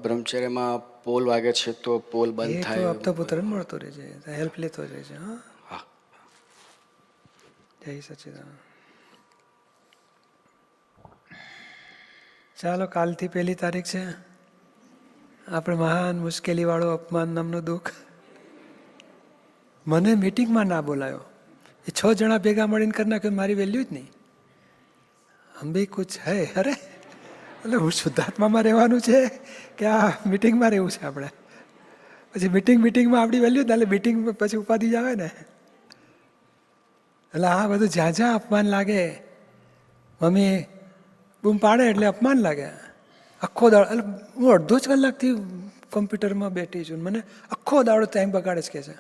બ્રહ્મચર્યમાં પોલ વાગે છે તો પોલ બંધ એ તો થાય. આપતપુત્રને મળતો રહેશે, હેલ્પ લેતો રહેશે. હા, હા. જય સચિદાનંદ. ચાલો, કાલથી 1 તારીખ છે. આપણે મહાન મુશ્કેલીવાળું અપમાન નામનું દુઃખ. મને મીટિંગમાં ના બોલાયો, એ 6 જણા ભેગા મળીને કરી નાખ્યું, મારી વેલ્યુ જ નહીં. હમ ભી કુછ હૈ. અરે એટલે હું શુદ્ધાત્મામાં રહેવાનું છે કે આ મીટિંગમાં રહેવું છે આપણે? પછી મીટિંગમાં આપણી વેલ્યુ જ ના, એટલે મીટિંગ પછી ઉપાધિ જ આવે ને. એટલે આ બધું જ્યાં જ્યાં અપમાન લાગે, મમ્મી બૂમ પાડે એટલે અપમાન લાગે. આખો દાડો, એટલે હું અડધો જ કલાકથી કોમ્પ્યુટરમાં બેઠી છું, મને આખો દાડો ટાઈમ બગાડે જ કે છે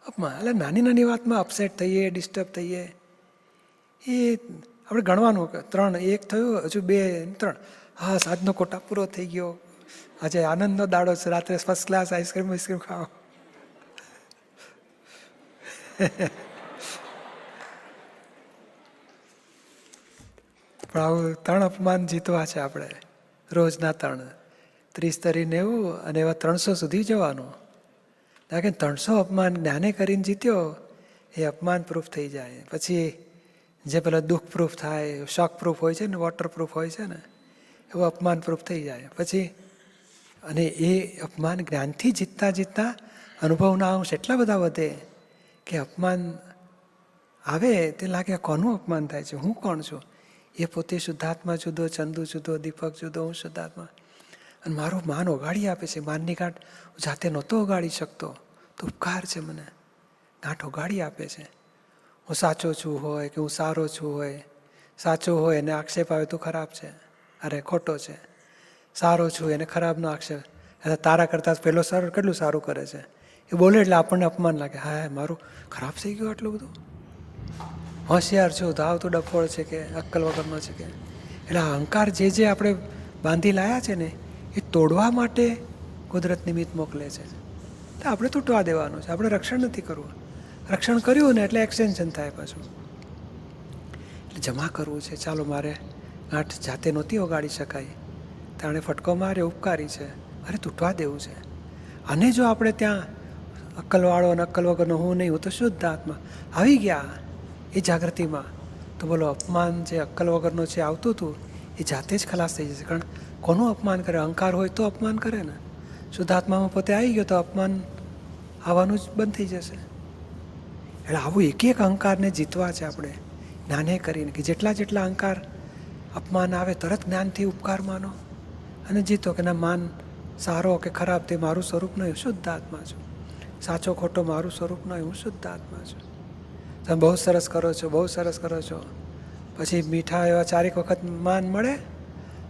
અપમાન. એટલે નાની નાની વાતમાં અપસેટ થઈએ, ડિસ્ટર્બ થઈએ. એ આપણે ગણવાનું કે 3, 1 થયું, હજુ 2, 3. હા, આજનો કોટા પૂરો થઈ ગયો, આજે આનંદનો દાડો છે, રાત્રે ફર્સ્ટ ક્લાસ આઈસ્ક્રીમ ખાઓ. પણ આવું 3 અપમાન જીતવા છે આપણે, રોજના 3, 30, 30, 90 અને એવા 300 સુધી જવાનું. કારણ કે 300 અપમાન જ્ઞાને કરીને જીત્યો એ અપમાન પ્રૂફ થઈ જાય. પછી જે પેલા દુઃખ પ્રૂફ થાય, શોક પ્રૂફ હોય છે ને, વોટર પ્રૂફ હોય છે ને, એવું અપમાન પ્રૂફ થઈ જાય પછી. અને એ અપમાન જ્ઞાનથી જીતતા જીતતા અનુભવના અંશ એટલા બધા વધે કે અપમાન આવે તે લાગે કોનું અપમાન થાય છે, હું કોણ છું? એ પોતે શુદ્ધાત્મા જુદો, ચંદુ જુદો, દીપક જુદો, હું શુદ્ધાત્મા. અને મારું માન ઓગાળી આપે છે. માનની ગાંઠ હું જાતે નહોતો ઓગાળી શકતો, તો ઉપકાર છે, મને ગાંઠ ઓગાળી આપે છે. હું સાચો છું હોય કે હું સારો છું હોય, સાચો હોય એને આક્ષેપ આવે તો ખરાબ છે, અરે ખોટો છે. સારો છું એને ખરાબનો આક્ષેપ, એટલે તારા કરતાં પેલો સારું કેટલું સારું કરે છે એ બોલે એટલે આપણને અપમાન લાગે. હા, મારું ખરાબ થઈ ગયું આટલું બધું. હોશિયાર છું તો આવતું ડફોળ છે કે અક્કલ વગરનો છે કે. એટલે અહંકાર જે આપણે બાંધી લાયા છે ને એ તોડવા માટે કુદરત નિમિત્ત મોકલે છે. તો આપણે તૂટવા દેવાનું છે, આપણે રક્ષણ નથી કરવું. રક્ષણ કર્યું ને એટલે એક્સટેન્શન થાય પાછું. એટલે જમા કરવું છે. ચાલો, મારે ગાંઠ જાતે નહોતી ઓગાળી શકાય, તાણે ફટકો મારે ઉપકારી છે, મારે તૂટવા દેવું છે. અને જો આપણે ત્યાં અક્કલવાળો અને અક્કલ વગરનો હું નહીં, હું તો શુદ્ધ આત્મા આવી ગયા એ જાગૃતિમાં, તો બોલો અપમાન જે અક્કલ વગરનો છે આવતું હતું એ જાતે જ ખલાસ થઈ જશે. કારણ કોનું અપમાન કરે? અહંકાર હોય તો અપમાન કરે ને. શુદ્ધાત્મામાં પોતે આવી ગયો તો અપમાન આવવાનું જ બંધ થઈ જશે. એટલે આવું એક એક અહંકારને જીતવા છે આપણે જ્ઞાને કરીને, કે જેટલા અહંકાર અપમાન આવે તરત જ્ઞાનથી ઉપકાર માનો અને જીતો કે ના, માન સારો કે ખરાબ તે મારું સ્વરૂપ નહીં, હું શુદ્ધ આત્મા છું. સાચો ખોટો મારું સ્વરૂપ નહીં, હું શુદ્ધ આત્મા છું. તમે બહુ સરસ કરો છો, બહુ સરસ કરો છો. પછી મીઠા એવા 4 વખત માન મળે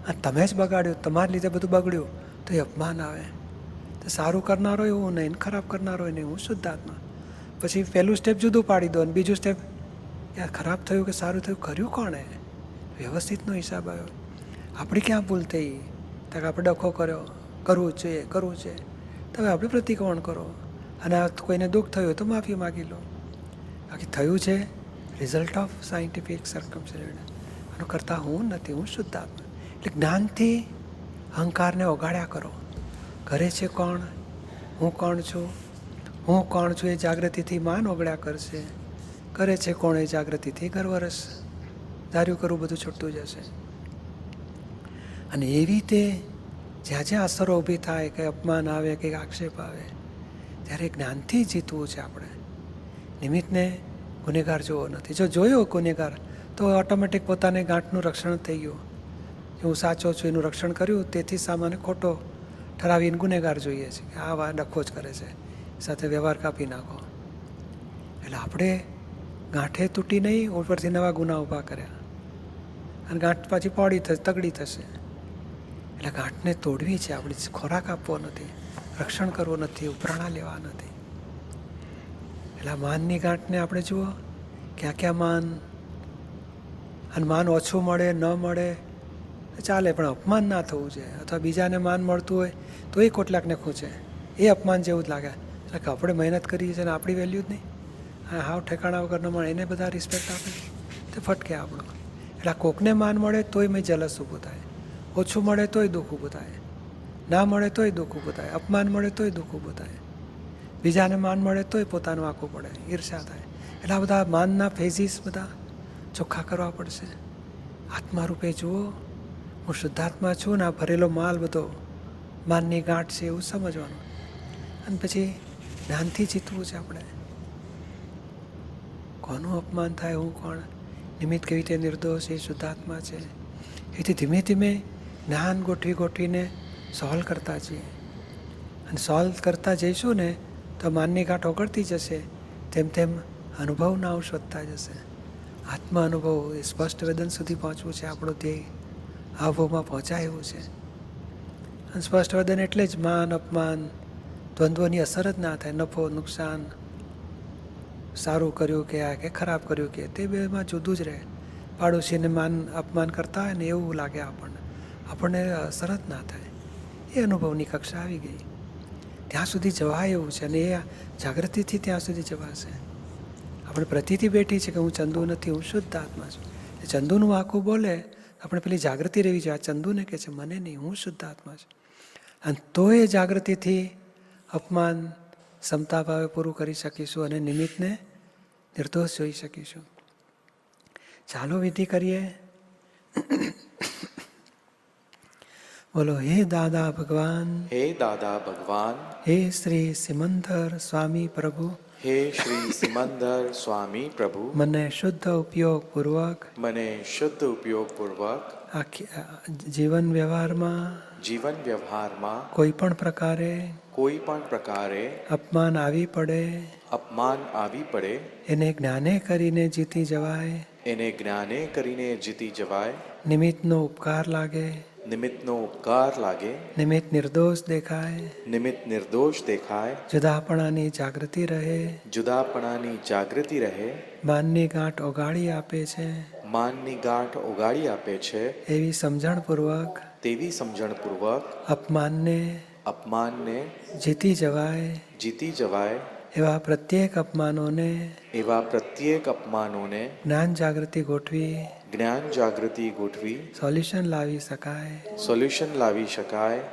અને તમે જ બગાડ્યું, તમારા લીધે બધું બગડ્યું, તો એ અપમાન આવે. તો સારું કરનારો એવું નહીં, ખરાબ કરનારો નહીં, હું શુદ્ધ આત્મા. પછી પહેલું સ્ટેપ જુદું પાડી દો અને બીજું સ્ટેપ, યાર ખરાબ થયું કે સારું થયું, કર્યું કોણે? વ્યવસ્થિતનો હિસાબ આવ્યો. આપણી ક્યાં ભૂલ થઈ? તો આપણે ડખો કર્યો, કરવું છે. તો હવે આપણે પ્રતિક્રમણ કરો, અને કોઈને દુઃખ થયું તો માફી માગી લો. બાકી થયું છે રિઝલ્ટ ઓફ સાયન્ટિફિક સર્કમસ્ટન્સ. આનું કરતાં હું નથી, હું શુદ્ધ આત્મા. એટલે જ્ઞાનથી અહંકારને ઓગાળ્યા કરો. કરે છે કોણ? હું કોણ છું? હું કોણ છું એ જાગૃતિથી માન ઓગળ્યા કરશે. કરે છે કોણ એ જાગૃતિથી ગર્વરસ ધાર્યું કરવું બધું છૂટતું જશે. અને એવી રીતે જ્યાં જ્યાં અસરો ઊભી થાય, કંઈ અપમાન આવે, કંઈક આક્ષેપ આવે, ત્યારે જ્ઞાનથી જીતવું છે આપણે. નિમિત્તને ગુનેગાર જોવો નથી. જો જોયો ગુનેગાર તો ઓટોમેટિક પોતાને ગાંઠનું રક્ષણ થઈ ગયું. હું સાચો છું એનું રક્ષણ કર્યું, તેથી સામાન્ય ખોટો ઠરાવીને ગુનેગાર જોઈએ છે કે આ ડખો જ કરે છે, સાથે વ્યવહાર કાપી નાખો. એટલે આપણે ગાંઠે તૂટી નહીં, ઉપરથી નવા ગુના ઊભા કર્યા અને ગાંઠ પાછી પોડી થશે, તગડી થશે. એટલે ગાંઠને તોડવી છે, આપણે ખોરાક આપવો નથી, રક્ષણ કરવું નથી, ઉપરાણા લેવા નથી. એટલે આ માનની ગાંઠને આપણે જુઓ ક્યાં ક્યાં માન, અને માન ઓછું મળે ન મળે ચાલે, પણ અપમાન ના થવું જોઈએ. અથવા બીજાને માન મળતું હોય તો એ કેટલાકને ખૂંચે, એ અપમાન જેવું જ લાગે. એટલે કે આપણે મહેનત કરીએ છીએ અને આપણી વેલ્યુ જ નહીં, હાવ ઠેકાણા વગર ન મળે એને બધા રિસ્પેક્ટ આપે તો ફટકે આપણો. એટલે કોકને માન મળે તોય મેં જલસ ઊભું થાય, ઓછું મળે તોય દુઃખ ઊભું થાય, ના મળે તોય દુઃખ ઊભું થાય, અપમાન મળે તોય દુઃખ ઊભું થાય, બીજાને માન મળે તોય પોતાનું આખું પડે, ઈર્ષા થાય. એટલે આ બધા માનના ફેઝિસ બધા ચોખ્ખા કરવા પડશે. આત્મા રૂપે જુઓ, હું શુદ્ધાત્મા છું ને આ ભરેલો માલ બધો માનની ગાંઠ છે એવું સમજવાનું, અને પછી જ્ઞાનથી જીતવું છે. આપણે કોનું અપમાન થાય, હું કોણ, નિમિત્ત કેવી રીતે નિર્દોષ, એ શુદ્ધાત્મા છે. એથી ધીમે ધીમે જ્ઞાન ગોઠવીને સોલ્વ કરતા જઈએ, અને સોલ્વ કરતા જઈશું ને તો માનની ગાંઠ ઓગળતી જશે, તેમ તેમ અનુભવના અંશ વધતા જશે. આત્મા અનુભવ એ સ્પષ્ટ વેદન સુધી પહોંચવું છે, આપણો ધ્યેય અનુભવમાં પહોંચાય એવું છે. અને સ્પષ્ટ વેદન એટલે જ માન અપમાન દ્વંદ્વની અસર જ ના થાય, નફો નુકસાન, સારું કર્યું કે આ કે ખરાબ કર્યું કે, તે બેમાં જુદું જ રહે. પાડોશીને માન અપમાન કરતા હોય ને એવું લાગે આપણને અસર જ ના થાય. એ અનુભવની કક્ષા આવી ગઈ, ત્યાં સુધી જવાય એવું છે. અને એ જાગૃતિથી ત્યાં સુધી જવાશે. આપણે પ્રતિથી બેઠી છે કે હું ચંદુ નથી, હું શુદ્ધ આત્મા છું. એ ચંદુનું આખું બોલે આપણે પેલી જાગૃતિ રહેવી જોઈએ, આ ચંદુને કહે છે મને નહીં, હું શુદ્ધ આત્મા છું. અને તો એ જાગૃતિથી અપમાન ક્ષમતા ભાવે પૂરું કરી શકીશું અને નિમિત્તને નિર્દોષ જોઈ શકીશું. ચાલો વિધિ કરીએ. બોલો, હે દાદા ભગવાન, હે દાદા ભગવાન, હે શ્રી સિમંદર સ્વામી પ્રભુ, હે શ્રી સિમંદર સ્વામી પ્રભુ, મને શુદ્ધ ઉપયોગપૂર્વક મને શુદ્ધ ઉપયોગપૂર્વક આખી જીવન વ્યવહારમાં કોઈ પણ પ્રકારે અપમાન આવી પડે એને જ્ઞાને કરીને જીતી જવાય, નિમિત્તનો ઉપકાર લાગે, નિમિત્ત નિર્દોષ દેખાય, જુદાપણાની જાગૃતિ રહે, માનની ગાંઠ ઓગાળી આપે છે, એવી સમજણપૂર્વક અપમાનને જીતી જવાય, એવા પ્રત્યેક અપમાનોને જ્ઞાન જાગૃતિ ગોઠવી સોલ્યુશન લાવી શકાય,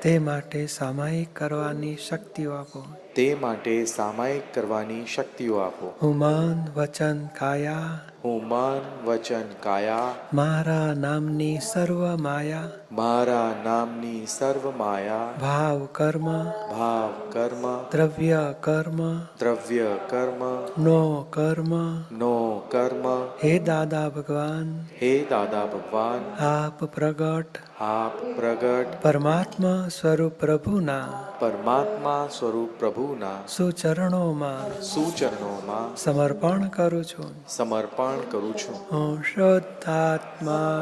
તે માટે સામાયિક કરવાની શક્તિઓ આપો. હું મન વચન કાયા મારા નામની સર્વ માયા ભાવ કર્મ દ્રવ્ય કર્મ નો કર્મ હે દાદા ભગવાન આપ પ્રગટ પરમાત્મા સ્વરૂપ પ્રભુના સુચરણોમાં સમર્પણ કરું છું. હું શુદ્ધાત્મા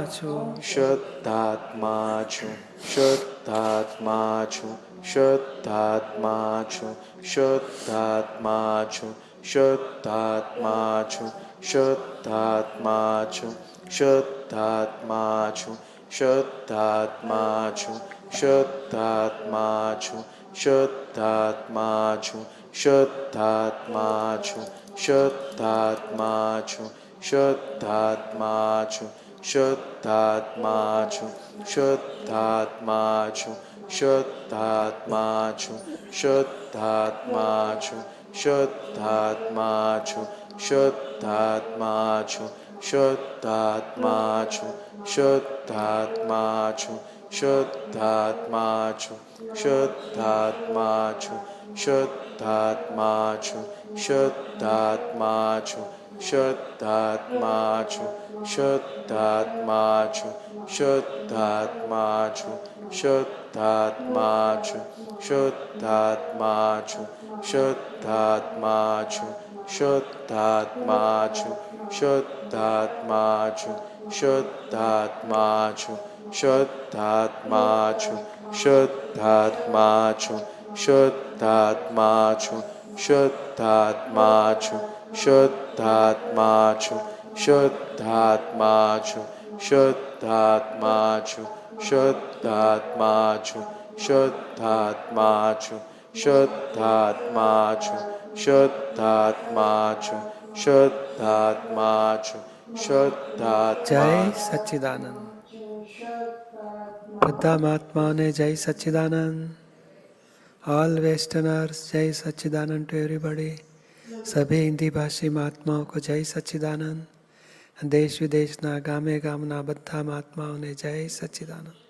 છું. શુદ્ધાત્મા છું શુદ્ધાત્મા છું શુદ્ધાત્મા છું શુદ્ધાત્મા છું શુદ્ધાત્મા છું શુદ્ધાત્મા છું શુદ્ધાત્મા છું શુદ્ધાત્મા છું શુદ્ધાત્મા છું શુદ્ધાત્મા છું શુદ્ધાત્મા છું શુદ્ધાત્મા છું શુદ્ધાત્મા છું શુદ્ધાત્મા છું શુદ્ધાત્મા છું શુદ્ધાત્મા જય સચ્ચિદાનંદ. બધા મહાત્માઓને જય સચ્ચિદાનંદ. ऑल वेस्टर्नर्स जय सच्चिदानंद टू एवरीबॉडी. सभी हिंदी भाषी महात्माओं को जय सच्चिदानंद. દેશ વિદેશના ગામે ગામના બધા મહાત્માઓને જય સચ્ચિદાનંદ.